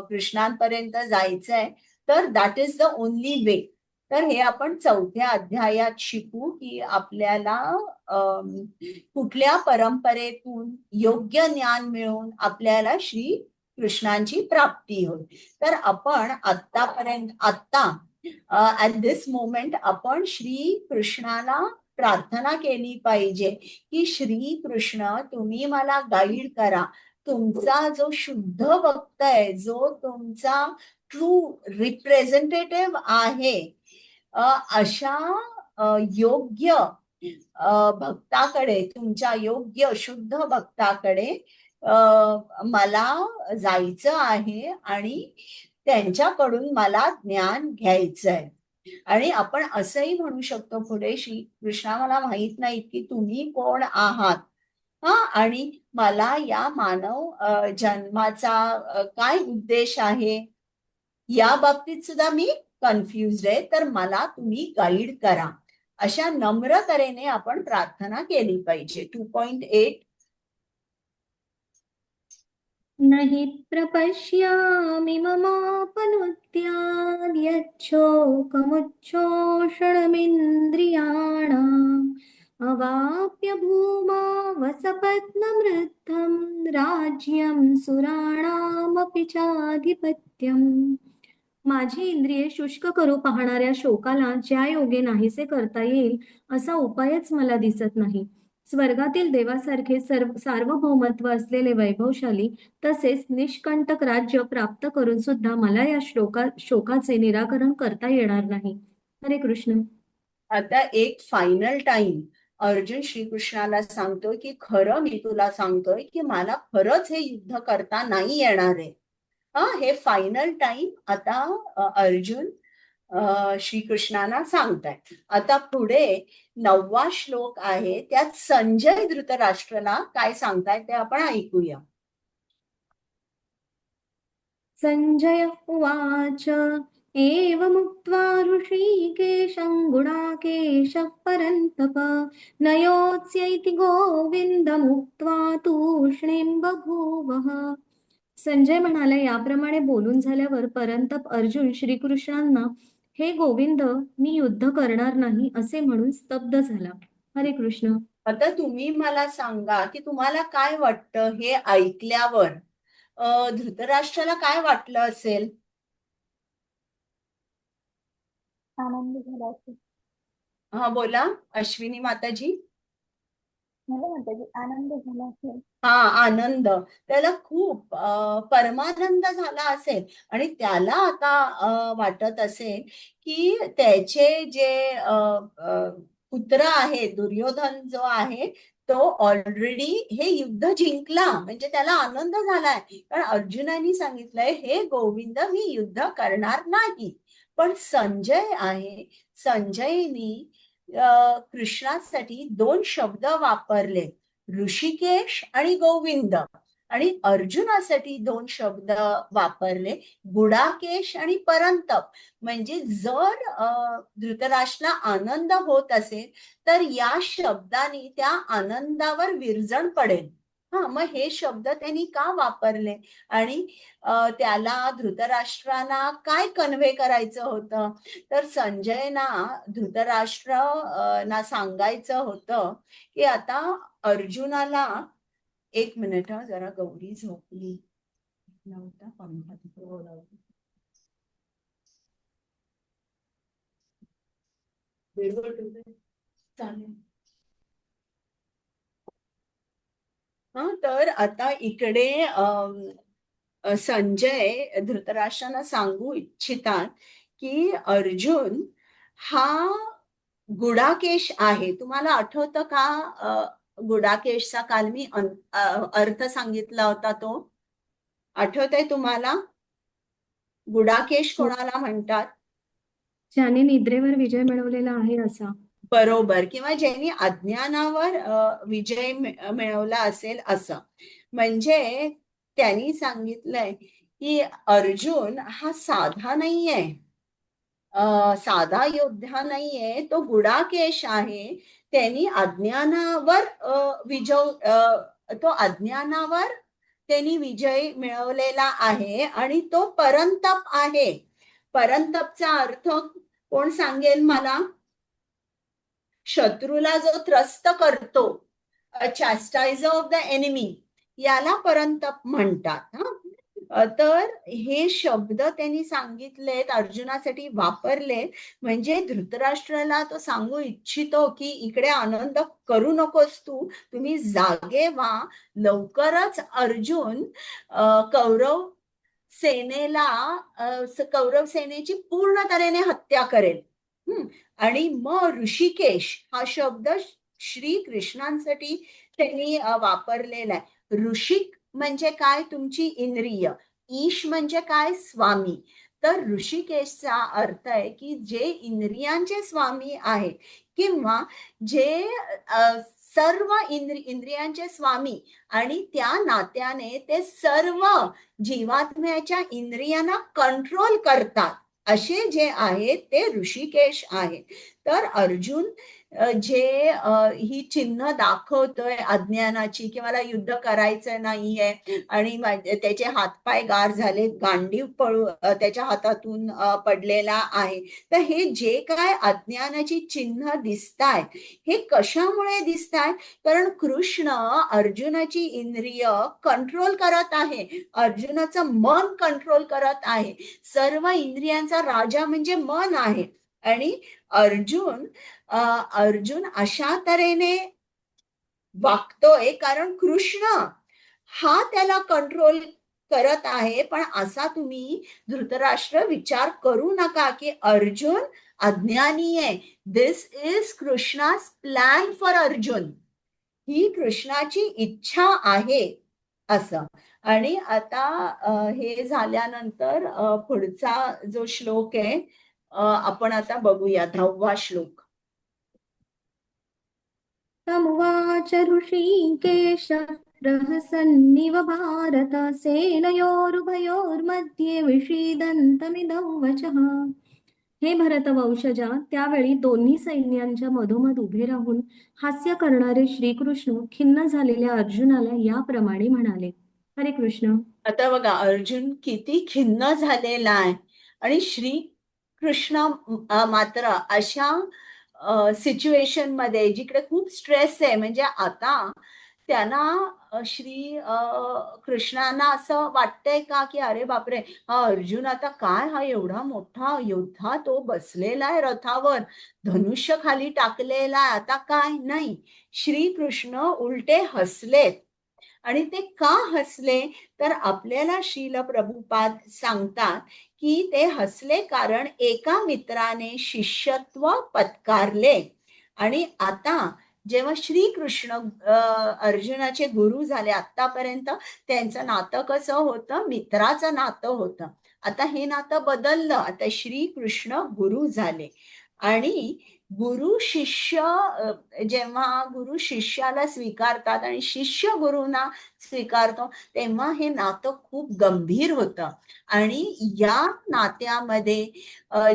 Speaker 1: कृष्णांपर्यंत जायचंय तर that is the only way. तर हे आपण चौथ्या अध्यायात शिकू की आपल्याला कुठल्या परंपरेतून योग्य ज्ञान मिळून आपल्याला श्री कृष्णांची प्राप्ती होईल. तर आपण आता ऍट दिस मोमेंट आपण श्री कृष्णाला प्रार्थना केली पाहिजे की श्री कृष्ण तुम्ही मला गाईड करा. तुमचा जो शुद्ध भक्त आहे, जो तुमचा ट्रू रिप्रेझेंटेटिव्ह आहे, अशा योग्य भक्ताकडे, तुमच्या योग्य शुद्ध भक्ताकडे मला जायचं आहे आणि त्यांच्याकडून मला ज्ञान घ्यायचंय. आणि आपण असंही म्हणू शकतो पुढे, श्री कृष्णा मला माहित नाही की तुम्ही कोण आहात, हा, आणि मला या मानव जन्माचा काय उद्देश आहे या बाबतीत सुद्धा मी कन्फ्युज आहे, तर मला तुम्ही गाईड करा. अशा नम्र तऱ्हेने आपण प्रार्थना केली पाहिजे. 2.8.
Speaker 3: नहि प्रपश्यामि ममापनुद्याद् यच्छोकमुच्छोषणमिन्द्रियाणाम् अवाप्य भूमा वसपत्नमृद्धं राज्यं सुराणामपि चाधिपत्यम्. माझी इंद्रिये शुष्क करू पाहणाऱ्या शोकाला ज्या योगे नाहीसे करता येईल असा उपायच मला दिसत नाही. स्वर्गातील देवासारखे सार्वभौमत्व असलेले वैभवशाली तसेच निष्कंटक राज्य प्राप्त करून सुद्धा मला या शोकाचे निराकरण करता येणार नाही. हरे कृष्ण.
Speaker 1: आता एक फायनल टाइम अर्जुन श्रीकृष्णाला सांगतोय की खरं मी तुला सांगतोय की मला खरंच हे युद्ध करता नाही येणार आहे. हे फायनल टाइम आता अर्जुन श्रीकृष्णाला सांगताय. आता पुढे 9वा श्लोक आहे, त्यात संजय धृतराष्ट्राला काय सांगताय ते आपण ऐकूया.
Speaker 3: संजय उवाच एवमुक्त्वा ऋषिकेशं गुडाकेशः परन्तप न योत्स्यैति गोविन्दमुक्त्वा तूष्णीं बभूवः. संजय म्हणाले, याप्रमाणे बोलून झाल्यावर परंतप अर्जुन श्रीकृष्णांना, हे गोविंद, मी युद्ध करणार नाही असे म्हणून स्तब्ध झाला. हरे कृष्ण.
Speaker 1: आता तुम्ही मला सांगा की तुम्हाला काय वाटतं हे ऐकल्यावर धृतराष्ट्राला काय वाटलं असेल?
Speaker 4: आनंद झाला असेल.
Speaker 1: हा, बोला अश्विनी माताजी.
Speaker 4: मला माताजी आनंद झाला असेल.
Speaker 1: हा, आनंद. त्याला खूप परमानंद झाला असेल आणि त्याला आता वाटत असेल की त्याचे जे पुत्र आहे दुर्योधन जो आहे तो ऑलरेडी हे युद्ध जिंकला, म्हणजे त्याला आनंद झालाय. कारण अर्जुनाने सांगितलंय, हे गोविंद मी युद्ध करणार नाही. पण संजय आहे, संजयनी कृष्णासाठी 2 शब्द वापरले, ऋषिकेश आणि गोविंद. आणि अर्जुनासाठी 2 शब्द वापरले, गुडाकेश आणि परंतप. म्हणजे जर धृतराष्ट्राला आनंद होत असेल तर या शब्दाने त्या आनंदावर विरजण पडेल. मग हे शब्द त्यांनी का वापरले आणि त्याला धृतराष्ट्राला काय कन्व्हे करायचं होतं? तर संजयना धृतराष्ट्र ना सांगायचं होतं की आता अर्जुनाला, 1 मिनिट जरा गौरी झोपली नव्हता, पंखा तिथे बोलावला. चालेल. तर आता इकडे संजय धृतराष्ट्रांना सांगू इच्छितात की अर्जुन हा गुडाकेश आहे. तुम्हाला आठवतं का गुडाकेशचा काल मी अर्थ सांगितला होता तो? आठवतंय तुम्हाला? गुडाकेश कोणाला म्हणतात?
Speaker 3: ज्याने निद्रेवर विजय मिळवलेला आहे असा.
Speaker 1: बरोबर, किंवा ज्यांनी अज्ञानावर विजय मिळवला असेल असं. म्हणजे त्यांनी सांगितलंय की अर्जुन हा साधा नाहीये, साधा योद्धा नाहीये, तो गुडाकेश आहे. त्यांनी अज्ञानावर त्यांनी विजय मिळवलेला आहे आणि तो परंतप आहे. परंतपचा अर्थ कोण सांगेल मला? शत्रूला जो त्रस्त करतो, चॅस्टायझर ऑफ द एनिमी, याला परंतप म्हणतात. तर हे शब्द त्यांनी सांगितलेत, अर्जुनासाठी वापरले, म्हणजे धृतराष्ट्राला तो सांगू इच्छितो की इकडे आनंद करू नकोस तू, तुम्ही जागे व्हा. लवकरच अर्जुन कौरव सेनेची पूर्ण तऱ्हेने हत्या करेल. आणि मग ऋषिकेश हा शब्द श्री कृष्णांसाठी त्यांनी वापरलेला आहे. ऋषिक म्हणजे काय? तुमची इंद्रिय. ईश म्हणजे काय? स्वामी. तर ऋषिकेशचा अर्थ आहे की जे इंद्रियांचे स्वामी आहेत किंवा जे सर्व इंद्रियांचे स्वामी आणि त्या नात्याने ते सर्व जीवात्म्याच्या इंद्रियांना कंट्रोल करतात असे जे आहेत ते ऋषिकेश आहेत. तर अर्जुन जे ही चिन्ह दाखवतोय अज्ञानाची की मला युद्ध करायचं नाहीये आणि त्याचे हातपाय गार झाले, गांडीव त्याच्या हातातून पडलेला आहे. तर हे जे काय अज्ञानाची चिन्ह दिसतायत हे कशामुळे दिसतायत? कारण कृष्ण अर्जुनाची इंद्रिय कंट्रोल करत आहे, अर्जुनाचं मन कंट्रोल करत आहे. सर्व इंद्रियांचा राजा म्हणजे मन आहे आणि अर्जुन अशा तऱ्हेने वागतोय कारण कृष्ण हा त्याला कंट्रोल करत आहे. पण असा तुम्ही धृतराष्ट्र विचार करू नका की अर्जुन अज्ञानी आहे. This is Krishna's plan for Arjun. ही कृष्णाची इच्छा आहे असं. आणि आता हे झाल्यानंतर पुढचा जो श्लोक आहे आपण आता बघूया 10वा श्लोक.
Speaker 3: तमुवाच ऋषिकेश रहसन्निव भारत सेनयोरुभयोर्मध्ये विषीदन्तमिदं वचः. हे भरतवंशजा, त्यावेळी दोन्ही सैन्यांच्या मधोमध उभे राहून हास्य करणारे श्रीकृष्ण खिन्न झालेल्या अर्जुनाला याप्रमाणे म्हणाले. हरे कृष्ण.
Speaker 1: आता बघा अर्जुन किती खिन्न झालेला आहे आणि श्री कृष्ण मात्र अशा सिच्युएशन मध्ये जिकडे खूप स्ट्रेस आहे, म्हणजे आता त्यांना श्री कृष्णांना असं वाटतंय का की अरे बापरे, हा अर्जुन आता काय, हा एवढा मोठा योद्धा, तो बसलेला आहे रथावर, धनुष्य खाली टाकलेला आहे, आता काय? नाही, श्री कृष्ण उलटे हसलेत. आणि ते का हसले तर आपल्याला श्रील प्रभुपाद सांगतात की ते हसले कारण एका मित्राने शिष्यत्व पत्कारले. आणि आता जेव्हा श्रीकृष्ण अर्जुनाचे गुरु झाले, आतापर्यंत त्यांचं नातं कसं होतं? मित्राचं नातं होतं. आता हे नातं बदललं, आता श्रीकृष्ण गुरु झाले आणि गुरु शिष्य जेव्हा गुरु शिष्याला स्वीकारतात आणि शिष्य गुरुना स्वीकारतो तेव्हा हे नातं खूप गंभीर होतं. आणि या नात्यामध्ये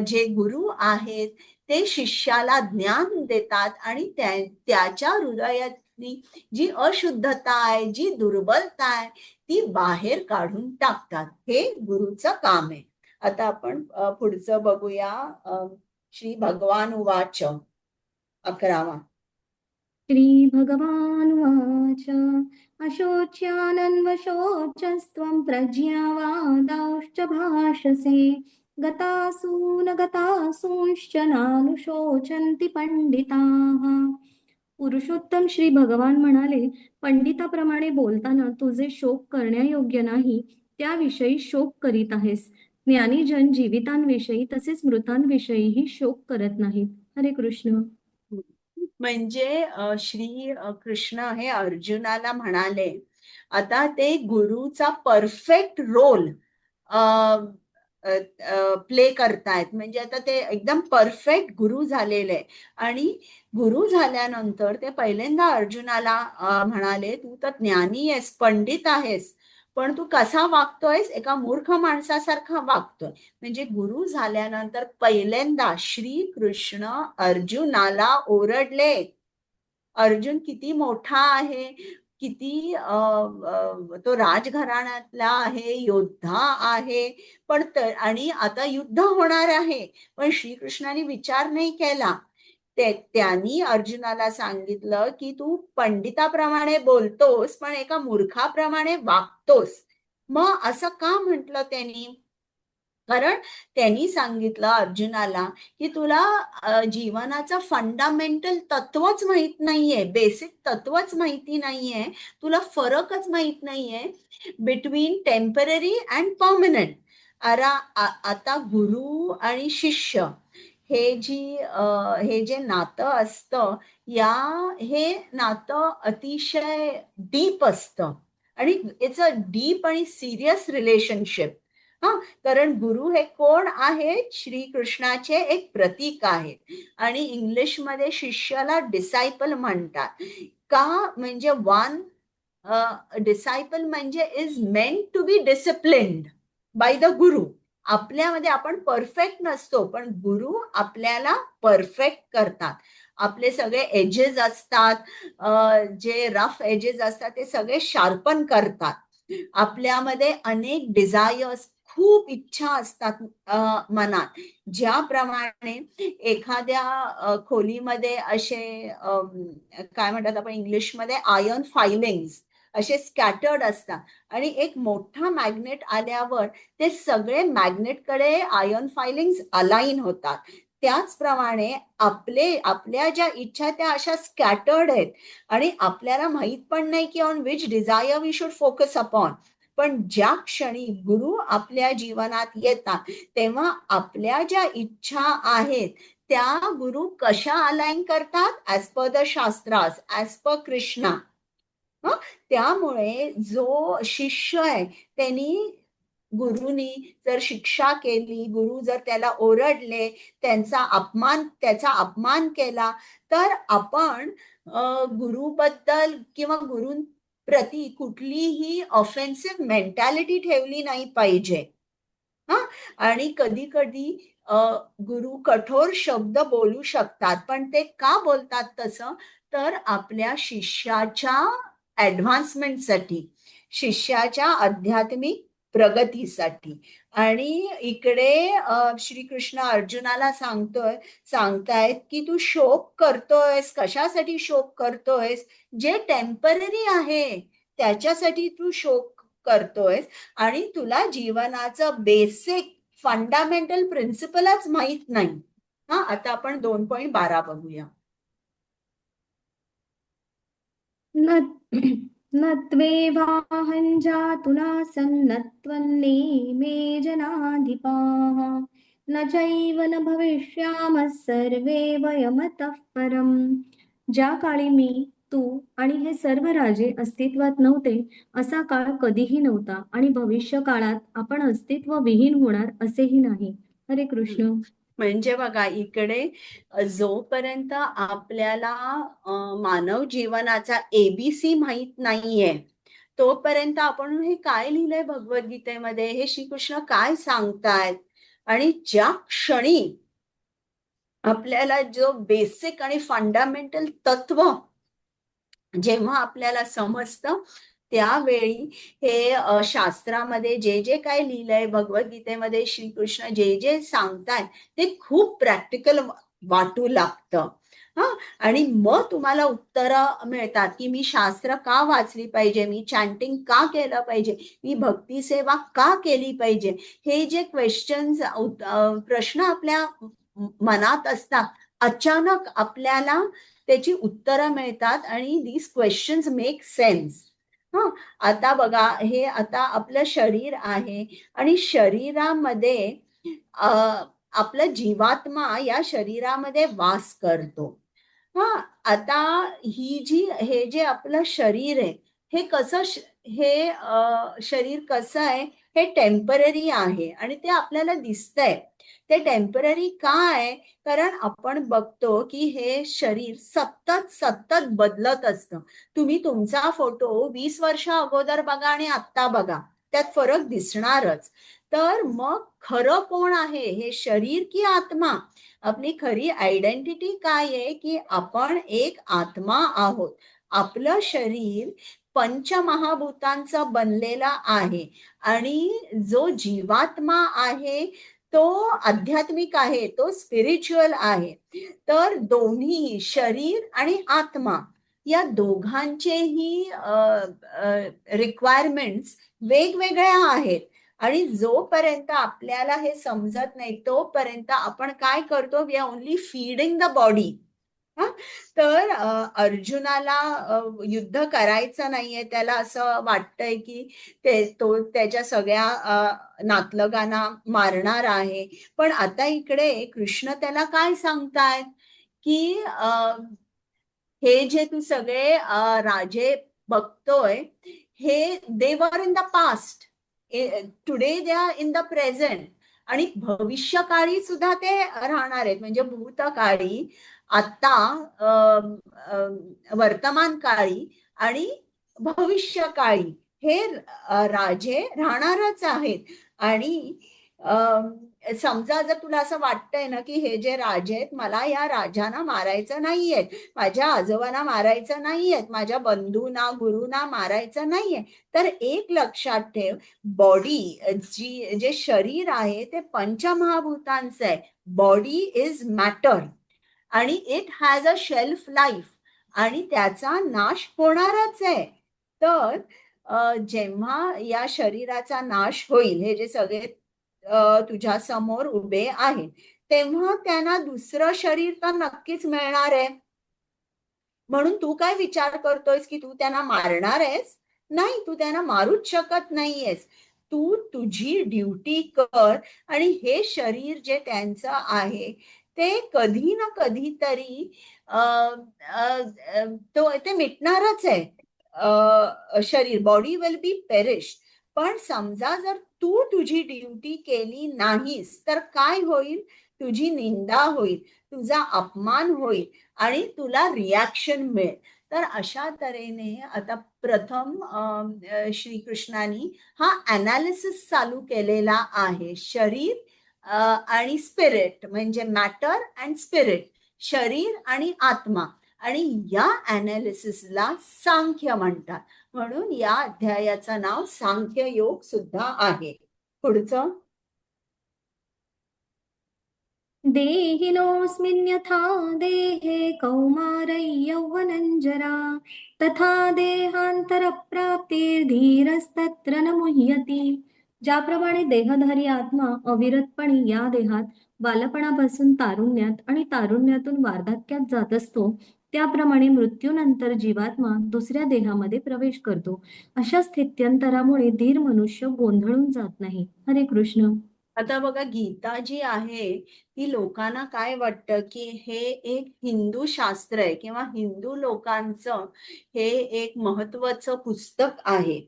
Speaker 1: जे गुरु आहेत ते शिष्याला ज्ञान देतात आणि त्याच्या हृदयातली जी अशुद्धता आहे, जी दुर्बलता आहे ती बाहेर काढून टाकतात. हे गुरुचं काम आहे. आता आपण पुढचं बघूया. श्री भगवान उवाच 11वा.
Speaker 3: श्री भगवानुवाच अशोच्यानन्वशोचस्त्वं प्रज्ञावादांश्च भाषसे गतासून गतासूंश्च नानुशोचन्ति पंडिताः. पुरुषोत्तम श्री भगवान म्हणाले, पंडिताप्रमाणे बोलताना तुझे शोक करण्यायोग्य नाही त्याविषयी शोक करीत आहेस. ज्ञानीजन जीवितांविषयी तसेच मृतांविषयीही शोक करत नाहीत. हरे कृष्ण.
Speaker 1: म्हणजे श्री कृष्ण हे अर्जुनाला म्हणाले, आता ते गुरुचा परफेक्ट रोल प्ले करतायत. म्हणजे आता ते एकदम परफेक्ट गुरु झालेले आहे आणि गुरु झाल्यानंतर ते पहिल्यांदा अर्जुनाला म्हणाले, तू तर ज्ञानी आहेस, पंडित आहेस, पण तू कसा वागतोयस? एका मूर्ख माणसासारखा वागतोय. म्हणजे गुरु झाल्यानंतर पहिल्यांदा श्री कृष्ण अर्जुनाला ओरडले. अर्जुन किती मोठा आहे, किती तो राजघराण्यातला आहे, योद्धा आहे, पण आणि आता युद्ध होणार आहे, पण श्रीकृष्णाने विचार नाही केला. त्यांनी अर्जुनाला सांगितलं की तू पंडिताप्रमाणे बोलतोस पण एका मूर्खाप्रमाणे वागतोस. मग असं का म्हटलं त्यांनी? कारण त्यांनी सांगितलं अर्जुनाला की तुला जीवनाचं फंडामेंटल तत्वच माहित नाहीये, बेसिक तत्वच माहिती नाहीये, तुला फरकच माहित नाहीये बिटवीन टेम्पररी अँड परमनंट. आता गुरु आणि शिष्य हे जे नातं असतं हे नातं अतिशय डीप असतं आणि इट्स अ डीप आणि सिरियस रिलेशनशिप. हा, कारण गुरु हे कोण आहेत? श्रीकृष्णाचे एक प्रतीक आहेत. आणि इंग्लिशमध्ये शिष्याला डिसायपल म्हणतात. का? म्हणजे वन डिसायपल म्हणजे is meant to be disciplined by the guru. आपल्यामध्ये आपण परफेक्ट नसतो, पण गुरु आपल्याला परफेक्ट करतात. आपले सगळे एजेस असतात, जे रफ एजेस असतात ते सगळे शार्पन करतात. आपल्यामध्ये अनेक डिझायर्स, खूप इच्छा असतात मनात. ज्याप्रमाणे एखाद्या खोलीमध्ये असे काय म्हणतात आपण इंग्लिशमध्ये आयर्न फायलिंग्स असे स्कॅटर्ड असतात, आणि एक मोठा मॅग्नेट आल्यावर ते सगळे मॅग्नेटकडे आयर्न फायलिंग्स अलाइन होतात. त्याचप्रमाणे आपल्या ज्या इच्छा त्या अशा स्कॅटर्ड आहेत, आणि आपल्याला माहित पण नाही की on which desire we should focus upon. पण ज्या क्षणी गुरु आपल्या जीवनात येतात, तेव्हा आपल्या ज्या इच्छा आहेत त्या गुरु कशा अलाइन करतात? As per the shastras, as per Krishna. त्यामुळे जो शिष्य आहे त्यांनी, गुरुनी जर शिक्षा केली, गुरु जर त्याला ओरडले, त्याचा अपमान केला, तर आपण गुरुबद्दल किंवा गुरुंप्रती कुठलीही ऑफेन्सिव्ह मेंटॅलिटी ठेवली नाही पाहिजे. आणि कधी कधी गुरु कठोर शब्द बोलू शकतात, पण ते का बोलतात तसं? तर आपल्या शिष्याच्या ऍडव्हान्समेंटसाठी, शिष्याच्या आध्यात्मिक प्रगतीसाठी. आणि इकडे श्रीकृष्ण अर्जुनाला सांगतायत की तू शोक करतोयस, कशासाठी शोक करतोयस? जे टेम्पररी आहे त्याच्यासाठी तू शोक करतोयस, आणि तुला जीवनाचं बेसिक फंडामेंटल प्रिन्सिपलच माहित नाही. आता आपण 2.12 बघूया.
Speaker 3: न त्वेवाहं जातु नासं न त्वन्नेमे जनाधिपाः न चैव न भविष्यामः सर्वे वयमतः परम्. ज्या काळी मी, तू आणि हे सर्व राजे अस्तित्वात नव्हते असा काळ कधीही नव्हता, आणि भविष्य काळात आपण अस्तित्व विहीन होणार असेही नाही. हरे कृष्ण.
Speaker 1: म्हणजे बघा, इकडे जोपर्यंत आपल्याला मानव जीवनाचा एबीसी माहित नाहीये, तोपर्यंत आपण हे काय लिहिलंय भगवद्गीतेमध्ये, हे श्रीकृष्ण काय सांगतायत, आणि ज्या क्षणी आपल्याला जो बेसिक आणि फंडामेंटल तत्व जेव्हा आपल्याला समजतं, त्यावेळी हे शास्त्रामध्ये जे जे काय लिहिलंय, भगवद्गीतेमध्ये श्रीकृष्ण जे जे सांगतायत ते खूप प्रॅक्टिकल वाटू लागतं. आणि मग तुम्हाला उत्तरं मिळतात की मी शास्त्र का वाचली पाहिजे, मी चॅन्टिंग का केलं पाहिजे, मी भक्ती सेवा का केली पाहिजे. हे जे क्वेश्चन्स, प्रश्न आपल्या मनात असतात, अचानक आपल्याला त्याची उत्तरं मिळतात, आणि दीज क्वेश्चन्स मेक सेन्स. आता बघा, हे आता आपलं शरीर आहे, आणि शरीरामध्ये आपलं जीवात्मा या शरीरामध्ये वास करतो. आता हे जे आपलं शरीर आहे, हे कसं हे शरीर कसं आहे? हे टेम्पररी आहे, आणि ते आपल्याला दिसतंय. ते टेम्पररी का आहे? कारण आपण बघतो की हे शरीर सतत सतत बदलत असतं. तुम्ही तुमचा फोटो 20 वर्ष अगोदर बघा आणि आत्ता बघा, त्यात फरक दिसणारच. तर मग खरं कोण आहे, हे शरीर की आत्मा? आपली खरी आयडेंटिटी काय आहे? की आपण एक आत्मा आहोत. आपलं शरीर पंचमहाभूतांचं बनलेलं आहे, आणि जो जीवात्मा आहे तो आध्यात्मिक आहे, तो स्पिरिच्युअल आहे. तर दोन्ही शरीर आणि आत्मा या दोघांचेही रिक्वायरमेंट्स वेगवेगळ्या आहेत. आणि जोपर्यंत आपल्याला हे समजत नाही, तोपर्यंत आपण काय करतो? We are only feeding the body. तर अर्जुनाला युद्ध करायचं नाहीये, त्याला असं वाटतंय की तो त्याच्या सगळ्या नातलगांना मारणार आहे. पण आता इकडे कृष्ण त्याला काय सांगतायत की हे जे तू सगळे राजे बघतोय, हे दे वर in the past, today they are in the present, आणि भविष्यकाळी सुद्धा ते राहणार आहेत. म्हणजे भूतकाळी, आता, वर्तमान काळी आणि भविष्यकाळी हे राजे राहणारच आहेत. आणि समजा जर तुला असं वाटतंय ना की हे जे राजे आहेत, मला या राजांना मारायचं नाहीये, माझ्या आजोबांना मारायचं नाहीये, माझ्या बंधूंना गुरुना मारायचं नाहीये, तर एक लक्षात ठेव, बॉडी जे शरीर आहे ते पंचमहाभूतांचं आहे. बॉडी इज मॅटर आणि it has a shelf life, आणि त्याचा नाश होणारच आहे. तर जेव्हा या शरीराचा नाश होईल, हे जे सगळे तुझ्या समोर उभे आहेत, तेव्हा त्यांना दुसरं शरीर तर नक्कीच मिळणार आहे. म्हणून तू काय विचार करतोयस की तू त्यांना मारणार आहेस? नाही, तू त्यांना मारूच शकत नाहीयेस. तू तुझी ड्युटी कर, आणि हे शरीर जे त्यांचं आहे ते कधी ना कधीतरी ते मिटणारच आहे. शरीर, बॉडी विल बी पेरिश. पण समजा जर तू तुझी ड्युटी केली नाहीस तर काय होईल? तुझी निंदा होईल, तुझा अपमान होईल, आणि तुला रिॲक्शन मिळेल. तर अशा तऱ्हेने आता प्रथम श्रीकृष्णानी हा अनालिसिस चालू केलेला आहे. शरीर आणि स्पिरिट, म्हणजे मॅटर अँड स्पिरिट, शरीर आणि आत्मा, आणि या अनालिसिसला सांख्य म्हणतात. म्हणून या अध्यायाचं नाव सांख्य योग सुद्धा आहे. पुढचं.
Speaker 3: देहिनोऽस्मिन् यथा देहे कौमारै यौवनञ्जरा तथा देहान्तरप्राप्तिर्धीरस्तत्र न मुह्यति. ज्याप्रमाणे देहधारी आत्मा अविरतपणे या देहात बालपणापासून तारुण्यात आणि तारुण्यातून वार्धक्यात जात असतो, त्याप्रमाणे मृत्यूनंतर जीवात्मा दुसऱ्या देहामध्ये प्रवेश करतो. अशा स्थित्यंतरामुळे धीर मनुष्य गोंधळून जात नाही. हरे कृष्ण.
Speaker 1: आता बघा, गीता जी आहे ती लोकांना काय वाटतं की हे एक हिंदू शास्त्र आहे किंवा हिंदू लोकांचं हे एक महत्वाचं पुस्तक आहे.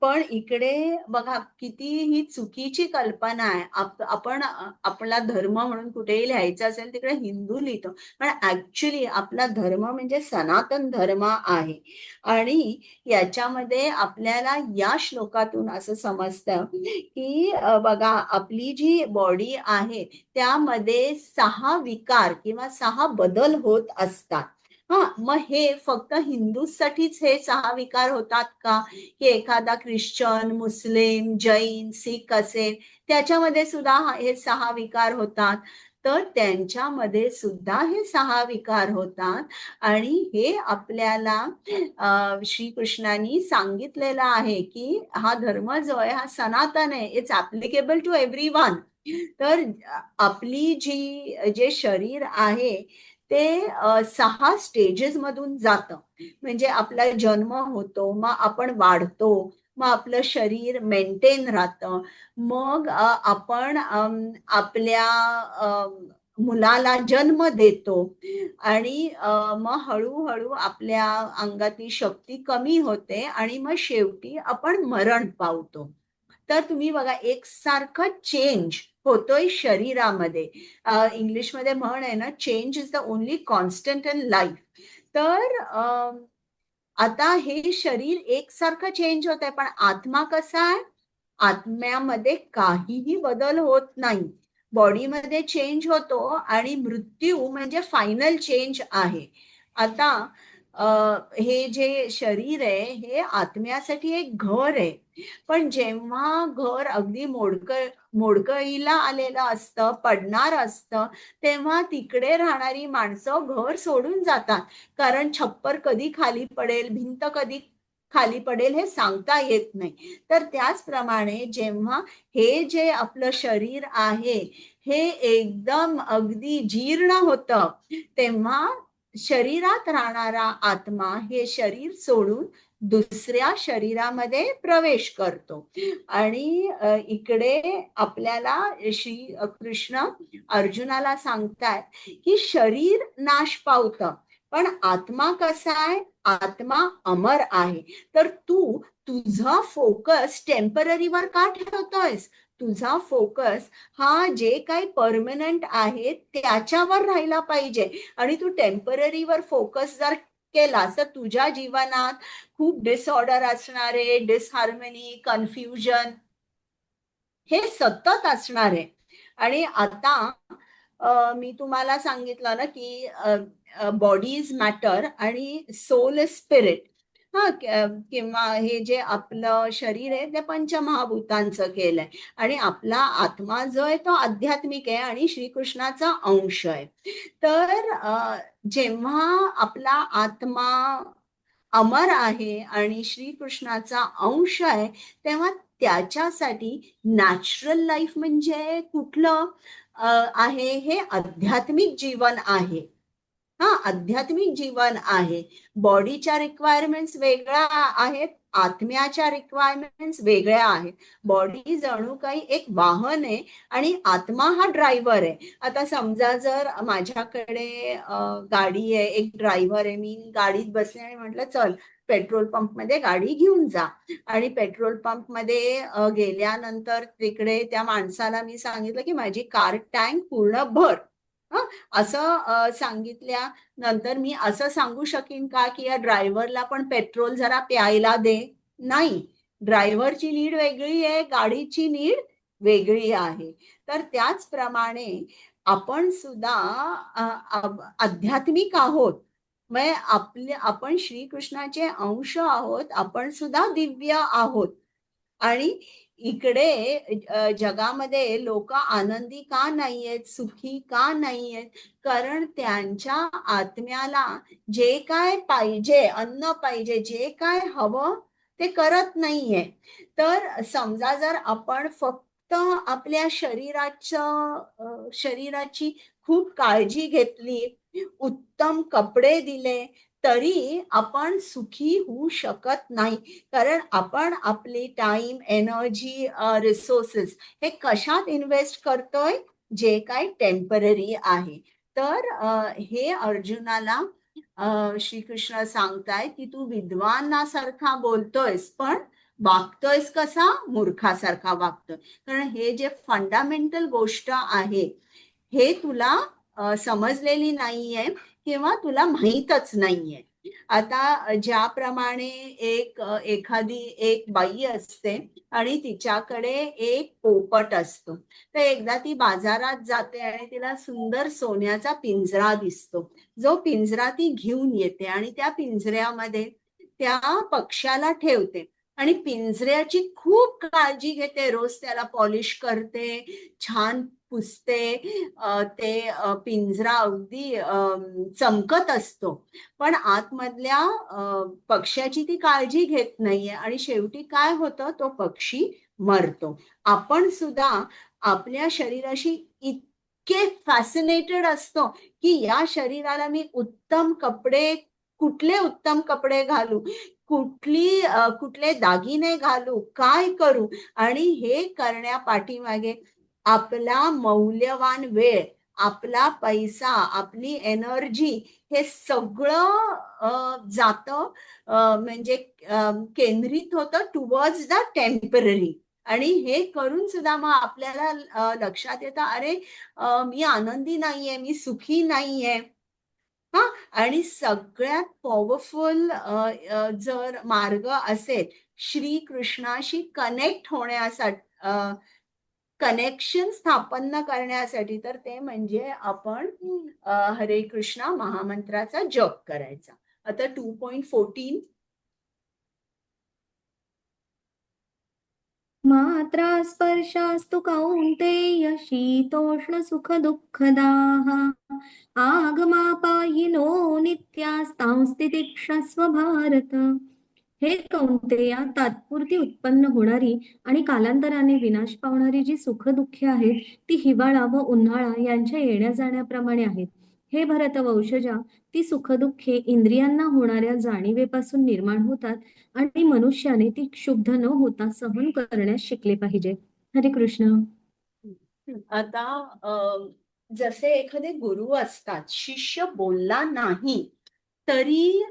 Speaker 1: पण इकडे बघा किती ही चुकीची कल्पना आहे. आपण आपला धर्म म्हणून कुठेही लिहायचं असेल तिकडे हिंदू लिहितो, पण ऍक्च्युली आपला धर्म म्हणजे सनातन धर्म आहे. आणि याच्यामध्ये आपल्याला या श्लोकातून असं समजतं की बघा, आपली जी बॉडी आहे त्यामध्ये 6 विकार किंवा 6 बदल होत असतात. मग हे फक्त हिंदूसाठीच हे 6 विकार होतात का, की एखादा ख्रिश्चन, मुस्लिम, जैन, सिख असेल त्याच्यामध्ये सुद्धा हे 6 विकार होतात? तर त्यांच्यामध्ये सुद्धा हे 6 विकार होतात. आणि हे आपल्याला श्रीकृष्णांनी सांगितलेलं आहे की हा धर्म जो आहे हा सनातन आहे, इट्स ऍप्लिकेबल टू एव्हरीवन. तर आपली जे शरीर आहे ते 6 स्टेजेस मधून जातं. म्हणजे आपला जन्म होतो, मग आपण वाढतो, मग आपलं शरीर मेंटेन राहतं, मग आपण आपल्या मुलाला जन्म देतो, आणि मग हळूहळू आपल्या अंगातली शक्ती कमी होते, आणि मग शेवटी आपण मरण पावतो. तर तुम्ही बघा, एकसारखं चेंज होतोय शरीरामध्ये. इंग्लिशमध्ये म्हण आहे ना, change is the only constant in life. तर आता हे शरीर एकसारखं चेंज होत आहे, पण आत्मा कसा आहे? आत्म्यामध्ये काहीही बदल होत नाही. बॉडीमध्ये चेंज होतो, आणि मृत्यू म्हणजे फायनल चेंज आहे. आता हे जे शरीर आहे हे आत्म्यासाठी एक घर आहे. पण जेव्हा घर अगदी मोडकळीला आलेलं असतं, पडणार असतं, तेव्हा तिकडे राहणारी माणसं घर सोडून जातात. कारण छप्पर कधी खाली पडेल, भिंत कधी खाली पडेल हे सांगता येत नाही. तर त्याचप्रमाणे जेव्हा हे जे आपलं शरीर आहे हे एकदम अगदी जीर्ण होतं, तेव्हा शरीरात राहणारा आत्मा हे शरीर सोडून दुसऱ्या शरीरामध्ये प्रवेश करतो. आणि इकडे आपल्याला श्री कृष्ण अर्जुनाला सांगतात की शरीर नाश पावतं, पण आत्मा कसा आहे? आत्मा अमर आहे. तर तू तुझा फोकस टेम्पररीवर का ठेवतोयस? तुझा फोकस हा जे काही परमनंट आहे त्याच्यावर राहिला पाहिजे. आणि तू टेम्पररीवर फोकस जर केलास तर तुझ्या जीवनात खूप डिसऑर्डर असणारे, डिसहार्मनी, कन्फ्युजन हे सतत असणार आहे. आणि आता मी तुम्हाला सांगितलं ना की बॉडी इज मॅटर आणि सोल इज स्पिरिट. हा किंवा हे जे आपलं शरीर आहे ते पंचमहाभूतांचं केलंय आणि आपला आत्मा जो आहे तो आध्यात्मिक आहे आणि श्रीकृष्णाचा अंश आहे. तर जेव्हा आपला आत्मा अमर आहे आणि श्रीकृष्णाचा अंश आहे तेव्हा त्याच्यासाठी नॅचरल लाईफ म्हणजे कुठलं आहे? हे आध्यात्मिक जीवन आहे. हा, आध्यात्मिक जीवन आहे. बॉडीच्या रिक्वायरमेंट्स वेगळ्या आहेत, आत्म्याच्या रिक्वायरमेंट्स वेगळ्या आहेत. बॉडी जणू काही एक वाहन आहे आणि आत्मा हा ड्रायव्हर आहे. आता समजा जर माझ्याकडे गाडी आहे, एक ड्रायव्हर आहे, मी गाडीत बसले आणि म्हटलं चल पेट्रोल पंप मध्ये गाडी घेऊन जा. आणि पेट्रोल पंप मध्ये गेल्यानंतर तिकडे त्या माणसाला मी सांगितलं की माझी कार टँक पूर्ण भर. असं सांगितल्यानंतर मी असं सांगू शकेन का की या ड्रायव्हरला पण पेट्रोल जरा प्यायला दे? नाही. ड्रायव्हरची नीड वेगळी आहे, गाडीची नीड वेगळी आहे. तर त्याचप्रमाणे आपण सुद्धा आध्यात्मिक आहोत. म्हणजे आपण श्रीकृष्णाचे अंश आहोत, आपण सुद्धा दिव्य आहोत. आणि इकडे जगामध्ये लोक आनंदी का नाहीयेत, सुखी का नाहीयेत? कारण त्यांच्या आत्म्याला जे काय पाहिजे, अन्न पाहिजे, जे काय हवं ते करत नाहीये. तर समजा जर आपण फक्त आपल्या शरीराची खूप काळजी घेतली, उत्तम कपडे दिले, तरी आपण सुखी होऊ शकत नाही. कारण आपण आपली टाइम, एनर्जी, रिसोर्सेस हे कशात इन्व्हेस्ट करतोय? जे काही टेम्पररी आहे. तर हे अर्जुनाला श्रीकृष्ण सांगताय की तू विद्वानासारखा बोलतोयस पण वागतोयस कसा? मूर्खासारखा वागतोय. कारण हे जे फंडामेंटल गोष्ट आहे हे तुला समजलेली नाहीये किंवा तुला माहीतच नाहीये. आता ज्याप्रमाणे एखादी एक बाई असते आणि तिच्याकडे एक पोपट असतो. तर एकदा ती बाजारात जाते आणि तिला सुंदर सोन्याचा पिंजरा दिसतो. जो पिंजरा ती घेऊन येते आणि त्या पिंजऱ्यामध्ये त्या पक्ष्याला ठेवते आणि पिंजऱ्याची खूप काळजी घेते. रोज त्याला पॉलिश करते, छान पुसते. ते पिंजरा अगदी चमकत असतो. पण आतमधल्या पक्ष्याची ती काळजी घेत नाहीये आणि शेवटी काय होतं? तो पक्षी मरतो. आपण सुद्धा आपल्या शरीराशी इतके फॅसिनेटेड असतो की या शरीराला मी उत्तम कपडे, कुठले उत्तम कपडे घालू, कुठले दागिने घालू, काय करू? आणि हे करण्यापाठीमागे आपला मौल्यवान वेळ, आपला पैसा, आपली एनर्जी हे सगळं जातं, म्हणजे केंद्रित होतं टुवर्ड्स द टेम्पररी. आणि हे करून सुद्धा मग आपल्याला लक्षात येतं अरे मी आनंदी नाहीये, मी सुखी नाहीये. हा, आणि सगळ्यात पॉवरफुल जर मार्ग असेल श्रीकृष्णाशी कनेक्ट होण्यासाठी, कनेक्शन स्थापन करण्यासाठी, तर ते म्हणजे आपण हरे कृष्णा महामंत्राचा जप करायचा. आता 2.14
Speaker 3: मात्रा स्पर्शास्तु कौन्तेय शीतोष्ण सुख दुःखदाः आगमापायिनो नित्यास्तांस्तितिक्षस्व भारत. हे कौन्तेया, तात्पुरती उत्पन्न होणारी आणि कालांतराने विनाश पावणारी जी सुख दुःखे आहेत ती हिवाळा व उन्हाळा यांच्या येण्या जाण्याप्रमाणे आहेत. हे भरतवंशजा, ती सुखदुःखे इंद्रियांना होणाऱ्या जाणीवेपासून निर्माण होतात आणि मनुष्याने ती क्षुब्ध न होता सहन करण्यास शिकले पाहिजे. हरे कृष्ण.
Speaker 1: आता जसे एखादे गुरु असतात, शिष्य बोलला नाही तरी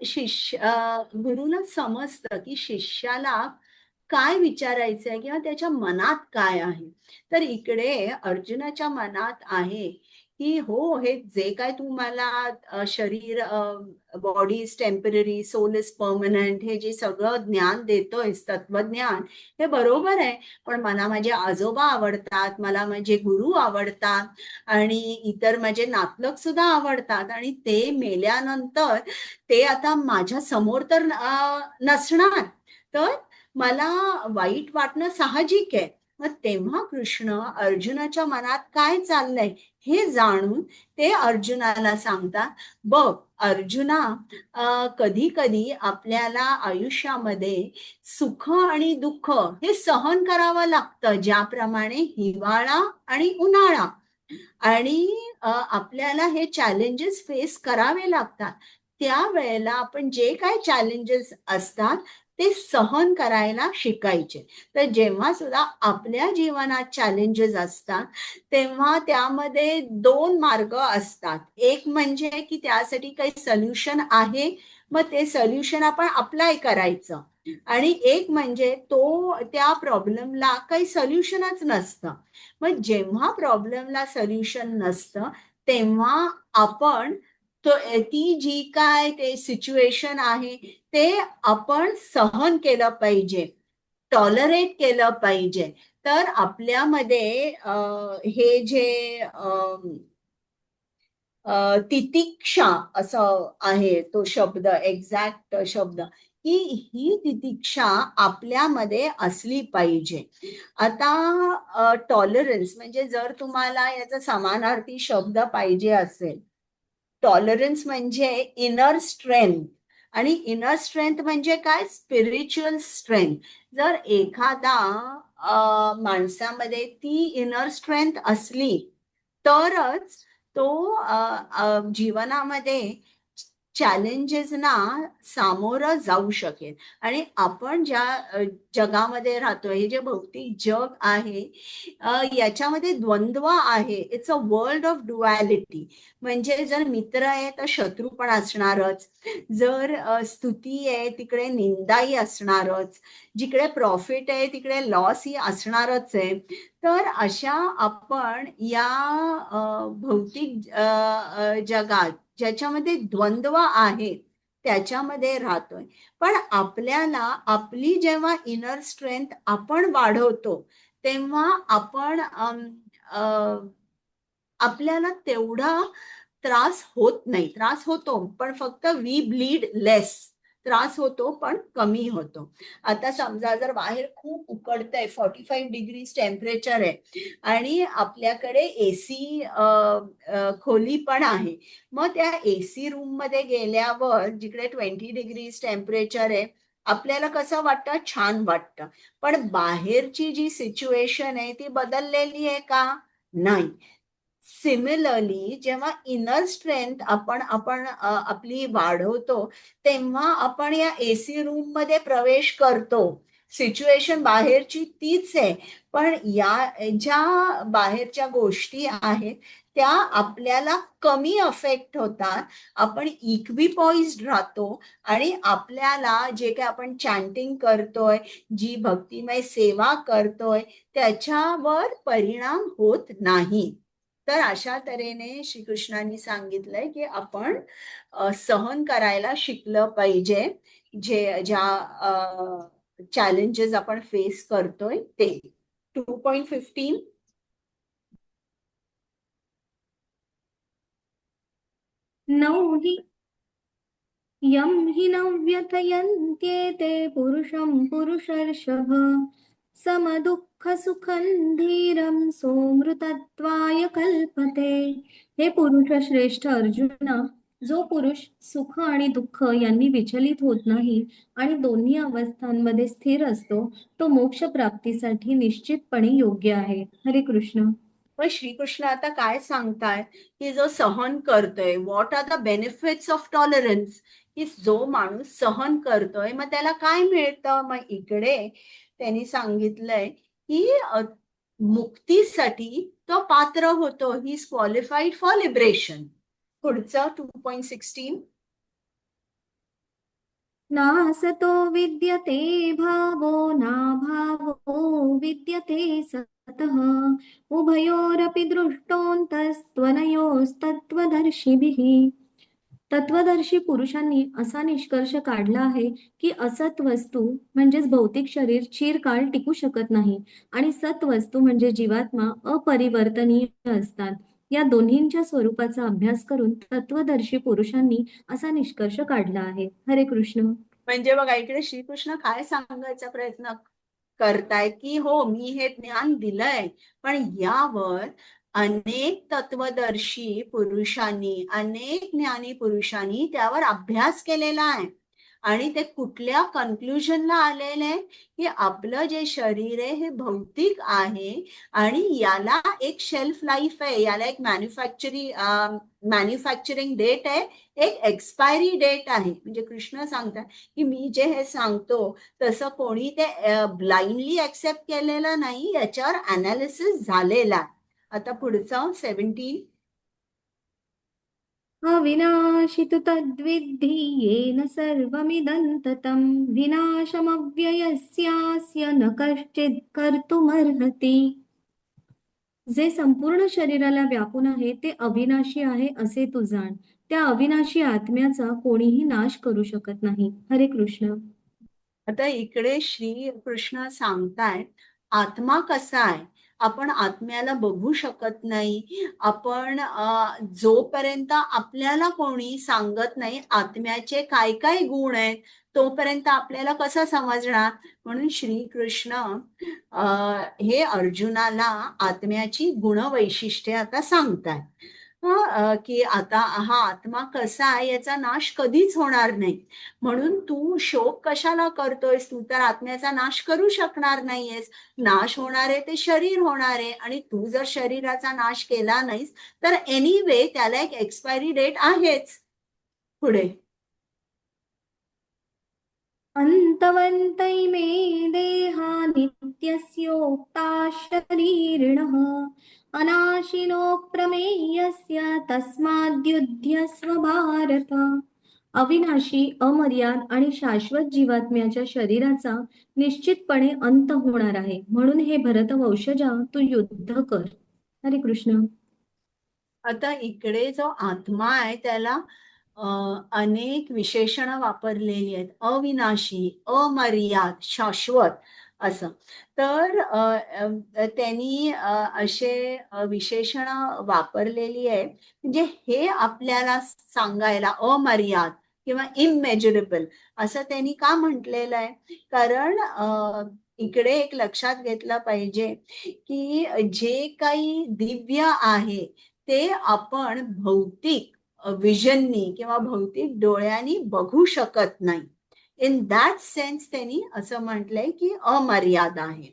Speaker 1: गुरुला समजतं की शिष्याला काय विचारायचंय किंवा त्याच्या मनात काय आहे. तर इकडे अर्जुनाच्या मनात आहे की हो, हे जे काय तू मला शरीर, body is temporary, soul is permanent, हे जे सगळं ज्ञान देतोयस, तत्वज्ञान, हे बरोबर आहे. पण मला माझे आजोबा आवडतात, मला माझे गुरु आवडतात आणि इतर माझे नातलग सुद्धा आवडतात, आणि ते मेल्यानंतर ते आता माझ्या समोर तर नसणार, तर मला वाईट वाटणं साहजिक आहे. मग तेव्हा कृष्ण अर्जुनाच्या मनात काय चाललंय हे जाणून ते अर्जुनाला सांगतात, बघ अर्जुना, कधी कधी आपल्याला आयुष्यामध्ये सुख आणि दुःख हे सहन करावं लागतं, ज्याप्रमाणे हिवाळा आणि उन्हाळा, आणि आपल्याला हे चॅलेंजेस फेस करावे लागतात. त्यावेळेला आपण जे काय चॅलेंजेस असतात ते सहन करायला शिकायचे. तर जेव्हा सुद्धा आपल्या जीवनात चॅलेंजेस असतात तेव्हा त्यामध्ये दोन मार्ग असतात. एक म्हणजे की त्यासाठी काही सोल्युशन आहे, मग ते सोल्युशन आपण अप्लाय करायचं, आणि एक म्हणजे त्या प्रॉब्लेमला काही सोल्युशनच नसतं. मग जेव्हा प्रॉब्लेमला सोल्युशन नसतं तेव्हा आपण ती जी काय ते सिच्युएशन आहे ते आपण सहन केलं पाहिजे, टॉलरेट केलं पाहिजे. तर आपल्यामध्ये हे जे तितिक्षा असं आहे तो शब्द, एक्झॅक्ट शब्द, की ही तितिक्षा आपल्यामध्ये असली पाहिजे. आता टॉलरन्स म्हणजे जर तुम्हाला याचा समानार्थी शब्द पाहिजे असेल, टॉलरन्स म्हणजे इनर स्ट्रेंथ, आणि इनर स्ट्रेंथ म्हणजे काय, स्पिरिच्युअल स्ट्रेंथ. जर एखादा माणसामध्ये ती इनर स्ट्रेंथ असली तरच तो जीवनामध्ये चॅलेंजेसना सामोरं जाऊ शकेल. आणि आपण ज्या जगामध्ये राहतोय, हे जे भौतिक जग आहे, याच्यामध्ये द्वंद्व आहे. It's a world of duality. म्हणजे जर मित्र आहे तर शत्रू पण असणारच, जर स्तुती आहे तिकडे निंदाही असणारच, जिकडे प्रॉफिट आहे तिकडे लॉस ही असणारच आहे. तर अशा आपण या भौतिक जगात ज्याच्यामध्ये द्वंद्व आहे त्याच्यामध्ये राहतोय. पण आपल्याला आपली जेव्हा इनर स्ट्रेंथ आपण वाढवतो तेव्हा आपण आपल्याला तेवढा त्रास होत नाही. त्रास होतो पण फक्त वी ब्लीड लेस. त्रास होतो पण कमी होतो. आता समजा जर बाहेर खूप उकडतंय, 45 डिग्रीज टेम्परेचर आहे आणि आपल्याकडे एसी खोली पण आहे, मग त्या एसी रूम मध्ये गेल्यावर जिकडे 20 डिग्रीज टेम्परेचर आहे आपल्याला कसं वाटतं, छान वाटतं. पण बाहेरची जी सिच्युएशन आहे ती बदललेली आहे का, नाही. सिमिलरली जेव्हा इनर स्ट्रेंथ आपण आपली वाढवतो तेव्हा आपण या एसी रूम मध्ये प्रवेश करतो. सिच्युएशन बाहेरची तीच आहे, पण या ज्या बाहेरच्या गोष्टी आहेत त्या आपल्याला कमी अफेक्ट होतात. आपण इक्विपॉइज्ड राहतो आणि आपल्याला जे काही आपण चॅन्टिंग करतोय, जी भक्तिमय सेवा करतोय, त्याच्यावर परिणाम होत नाही. तर अशा तऱ्हेने श्रीकृष्णांनी सांगितलंय की आपण सहन करायला शिकलं पाहिजे, ज्या चॅलेंजेस आपण फेस करतोय ते. 2.15
Speaker 3: नौ हि यं हि न व्यथयन्त्येते पुरुषं पुरुषर्षभ समदुःखसुखं धीरं सोमृतत्वाय कल्पते. हे पुरुष श्रेष्ठ अर्जुना, जो पुरुष सुख आणि दुःख यांनी विचलित होत नाही आणि दोन्ही अवस्थांमध्ये स्थिर असतो, तो मोक्ष प्राप्तीसाठी निश्चितपणे योग्य आहे. हरे कृष्ण.
Speaker 1: मग श्रीकृष्ण आता काय सांगताय की जो सहन करतोय, what are the benefits of tolerance, की जो माणूस सहन करतोय मग त्याला काय मिळतं. मग इकडे त्यांनी सांगितलंय की मुक्तीसाठी तो पात्र होतो. He is qualified for liberation. पुढचं 2.16
Speaker 3: नासतो विद्यते भावो नाभावो विद्यते सतः उभयोरपि दृष्टोऽन्तस्त्वनयोस्तत्त्वदर्शिभिः. तत्वदर्शी पुरुषांनी असा निष्कर्ष काढला आहे की असत वस्तू म्हणजेच भौतिक शरीर चिरकाळ टिकू शकत नाही आणि सत वस्तू म्हणजे जीवात्मा अपरिवर्तनीय असतात. या दोन्हींच्या स्वरूपाचा अभ्यास करून तत्वदर्शी पुरुषांनी असा निष्कर्ष काढला आहे. हरे कृष्ण.
Speaker 1: म्हणजे बघा इकडे श्रीकृष्ण काय सांगायचा प्रयत्न करताय की हो मी हे ज्ञान दिलंय, पण यावर अनेक तत्वदर्शी पुरुषांनी, अनेक ज्ञानी पुरुषांनी त्यावर अभ्यास केलेला आहे आणि ते कुठल्या कन्क्लुजनला आलेले आहे की आपलं जे शरीर आहे हे भौतिक आहे आणि याला एक शेल्फ लाईफ आहे, याला एक मॅन्युफॅक्चरिंग डेट आहे, एक एक्सपायरी डेट आहे. म्हणजे कृष्ण सांगतात की मी जे हे सांगतो तसं कोणी ते ब्लाइंडली ऍक्सेप्ट केलेलं नाही, याच्यावर अनालिसिस झालेला आहे. आता पुढचं 17.
Speaker 3: अविनाशी तु तद्विद्धि येन सर्वमिदं ततं विनाशमव्ययस्यास्य न कश्चित् कर्तुमर्हति. जे संपूर्ण शरीराला व्यापून आहे ते अविनाशी आहे असे तू जाण. त्या अविनाशी आत्म्याचा कोणीही नाश करू शकत नाही. हरे कृष्ण.
Speaker 1: आता इकडे श्री कृष्ण सांगतायत आत्मा कसा आहे. आपण आत्म्याला बघू शकत नाही. आपण जोपर्यंत आपल्याला कोणी सांगत नाही आत्म्याचे काय काय गुण आहेत तोपर्यंत आपल्याला कसं समजणार. म्हणून श्रीकृष्ण हे अर्जुनाला आत्म्याची गुणवैशिष्ट्ये आता सांगतायत की आता हा आत्मा कसा आहे याचा नाश कधीच होणार नाही. म्हणून तू शोक कशाला करतोयस, तू तर आत्म्याचा नाश करू शकणार नाहीयेस. नाश होणार आहे ते शरीर होणार आहे आणि तू जर शरीराचा नाश केला नाहीस तर एनिवे त्याला एक एक्सपायरी डेट आहेच. पुढे
Speaker 3: अन्तवन्तैमे देहा नित्यस्योक्ता शरीरिणः अनाशिनो प्रमेयस्य तस्माद्युध्यस्व भारत. अविनाशी, अमर्याद आणि शाश्वत जीवात्म्याच्या शरीराचा निश्चितपणे अंत होणार आहे. म्हणून हे भरतवंशजा तू युद्ध कर. हरे कृष्ण.
Speaker 1: आता इकडे जो आत्मा आहे त्याला अनेक विशेषणं वापरलेली आहेत. अविनाशी, अमर्याद, शाश्वत असं. तर त्यांनी असे विशेषणं वापरलेली आहेत. म्हणजे हे आपल्याला सांगायला अमर्याद किंवा इमेजरेबल असं त्यांनी का म्हटलेलं आहे. कारण इकडे एक लक्षात घेतलं पाहिजे की जे काही दिव्य आहे ते आपण भौतिक विजननी किंवा भौतिक डोळ्यांनी बघू शकत नाही. इन दॅट सेन्स त्यांनी असं म्हटलंय की अमर्याद आहे.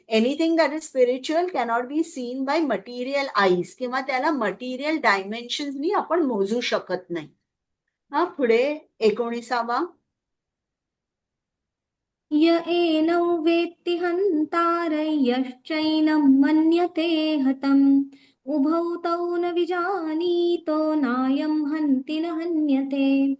Speaker 1: Anything that is spiritual cannot be seen by material eyes किंवा त्याला मटेरियल डायमेन्शन्सनी आपण मोजू शकत नाही. पुढे 19.
Speaker 3: य एनौ वेत्ति हन्तारयश्चैनं मन्यते हतम् उभौ तौ न विजानीतो नायं हन्ति न हन्यते.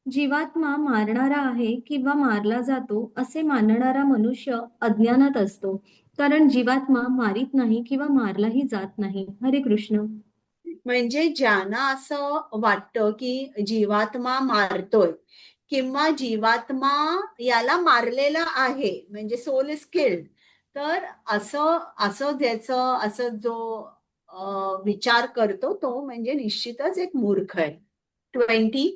Speaker 3: जीवात्मा मारणारा आहे किंवा मारला जातो असे मानणारा मनुष्य अज्ञानात असतो, कारण जीवात्मा मारित नाही किंवा मारलाही जात नाही. हरे कृष्ण.
Speaker 1: म्हणजे ज्यांना असं वाटतं की जीवात्मा मारतोय किंवा जीवात्मा याला मारलेला आहे म्हणजे सोल इज किल्ड, तर असं असं ज्याचं असं जो विचार करतो तो म्हणजे निश्चितच एक मूर्ख आहे. 20.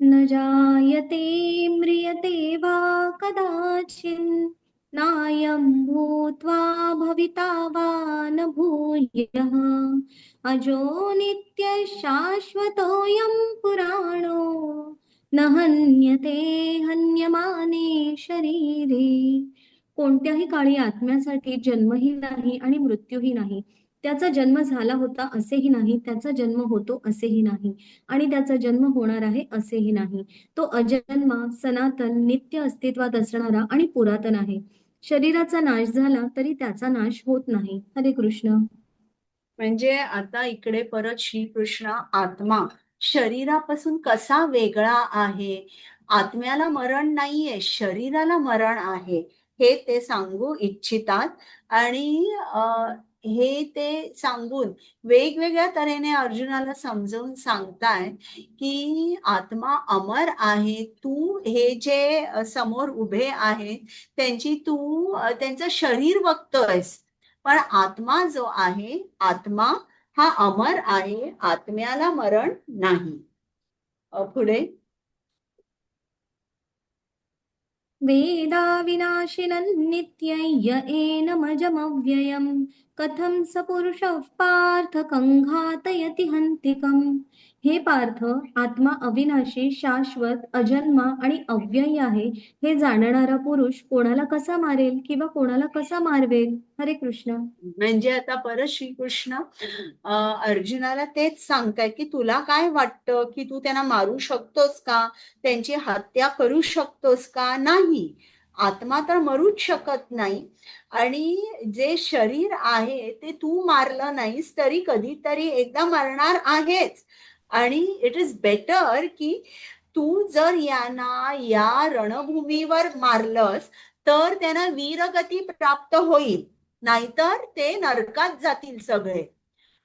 Speaker 3: न जायते म्रियते वा कदाचिन् नायं भूत्वा भविता वा न भूयः अजो नित्यः शाश्वतोऽयं पुराणो न हन्यते हन्यमाने शरीरे. कोणत्याही काळी आत्म्यासाठी जन्मही नाही आणि मृत्यूही नाही. त्याचा जन्म झाला होता असेही नाही, त्याचा जन्म होतो असेही नाही आणि त्याचा जन्म होणार आहे असेही नाही. तो अजन्मा, सनातन, नित्य अस्तित्वात असणारा आणि पुरातन आहे. शरीराचा नाश झाला तरी त्याचा नाश होत नाही. हरे कृष्ण.
Speaker 1: म्हणजे आता इकडे परत श्रीकृष्ण आत्मा शरीरापासून कसा वेगळा आहे. आत्म्याला मरण नाहीये, शरीराला मरण आहे, हे ते सांगू इच्छितात. आणि हे ते सांगून वेगवेगळ्या तऱ्हेने अर्जुनाला समजावून सांगताय की आत्मा अमर आहे. तू हे जे समोर उभे आहेत त्यांचं शरीर बघतोयस, पण आत्मा जो आहे, आत्मा हा अमर आहे, आत्म्याला मरण नाही. पुढे
Speaker 3: वेदा विनाशिनं नित्यं य एनमजमव्ययम् कथं स पुरुषः पार्थ कङ्घातयति हन्तिकम्. हे पार्थ, आत्मा अविनाशी, शाश्वत, अजन्मा आणि अव्ययी आहे हे जाणणारा पुरुष कोणाला कसा मारेल किंवा कोणाला कसा मारवेल? हरे कृष्ण.
Speaker 1: म्हणजे आता परत श्रीकृष्ण अर्जुनाला तेच सांगताय की तुला काय वाटतं की तू त्यांना मारू शकतोस का, त्यांची हत्या करू शकतोस का? नाही, आत्मा तर मरूच शकत नाही. आणि जे शरीर आहे ते तू मारलं नाहीस तरी कधीतरी एकदा मरणार आहेच. आणि इट इज बेटर की तू जर यांना या रणभूमीवर मारलंस तर त्यांना वीरगती प्राप्त होईल, नाहीतर ते नरकात जातील सगळे.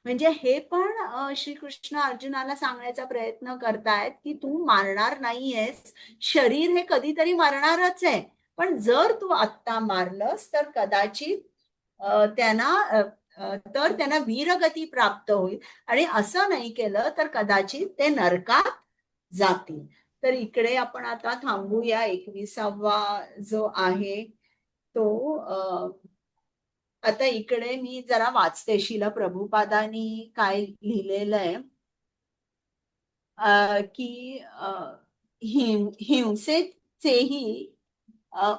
Speaker 1: म्हणजे हे पण श्रीकृष्ण अर्जुनाला सांगण्याचा प्रयत्न करतायत की तू मारणार नाहीयेस, शरीर हे कधीतरी मारणारच आहे, पण जर तू आत्ता मारलंस तर कदाचित त्यांना वीरगती प्राप्त होईल, आणि असं नाही केलं तर कदाचित ते नरकात जातील. तर इकडे आपण आता थांबूया. 21वा जो आहे तो आता इकडे मी जरा वाचते. शिला प्रभुपादांनी काय लिहिलेलं आहे की हिंसेचेही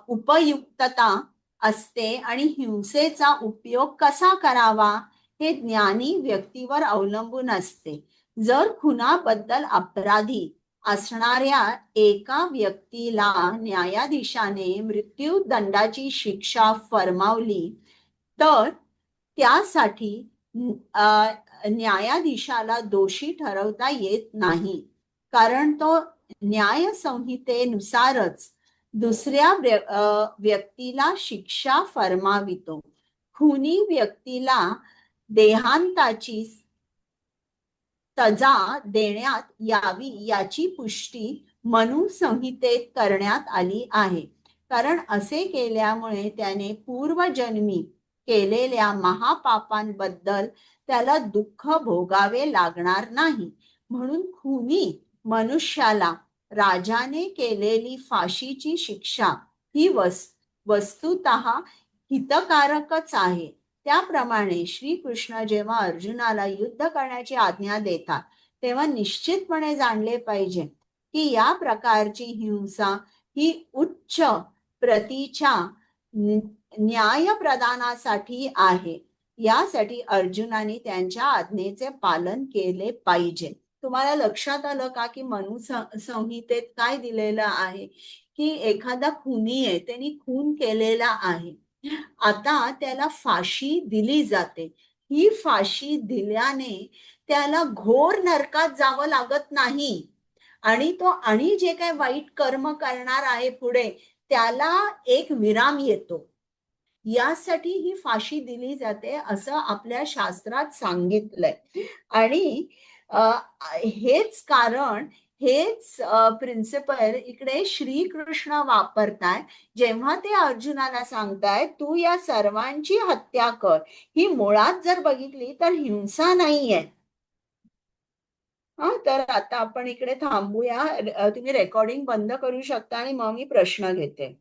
Speaker 1: उपयुक्तता असते आणि हिंसेचा उपयोग कसा करावा हे ज्ञानी व्यक्तीवर अवलंबून असते. जर खुनाबद्दल अपराधी असणाऱ्या एका व्यक्तीला न्यायाधीशाने मृत्यूदंडाची शिक्षा फरमावली तर त्यासाठी न्यायाधीशाला दोषी ठरवता येत नाही, कारण तो न्यायसंहितेनुसारच दुसऱ्या व्यक्तीला शिक्षा फरमावितो. खुनी व्यक्तीला देहांताची सजा देण्यात यावी याची पुष्टी मनु संहितेत करण्यात आली आहे, कारण असे केल्यामुळे त्याने पूर्वजन्मी केलेल्या महापापांबद्दल त्याला दुःख भोगावे लागणार नाही. म्हणून खुनी मनुष्याला राजाने केलेली फाशीची शिक्षा ही वस्तुतः हितकारकच आहे. त्याप्रमाणे श्रीकृष्ण जेव्हा अर्जुनाला युद्ध करण्याची आज्ञा देतात तेव्हा निश्चितपणे जाणले पाहिजे की या प्रकारची हिंसा ही उच्च प्रतीच्या न्याय प्रदानासाठी आहे. यासाठी अर्जुनाने त्यांच्या आज्ञेचे पालन केले पाहिजे. तुम्हाला लक्षात आलं का की मनु संहितेत काय दिलेलं आहे की एखादा खुनी आहे, त्यांनी खून केलेला आहे, आता त्याला फाशी दिली जाते. ही फाशी दिल्याने त्याला घोर नरकात जावं लागत नाही, आणि तो आणि जे काही वाईट कर्म करणार आहे पुढे त्याला एक विराम येतो. यासाठी ही फाशी दिली जाते असं आपल्या शास्त्रात सांगितलंय. आणि हेच कारण, हेच प्रिन्सिपल इकडे श्रीकृष्ण वापरताय जेव्हा ते अर्जुनाला सांगताय तू या सर्वांची हत्या कर. ही मुळात जर बघितली तर हिंसा नाहीये. तर आता आपण इकडे थांबूया. तुम्ही रेकॉर्डिंग बंद करू शकता आणि मग मी प्रश्न घेते.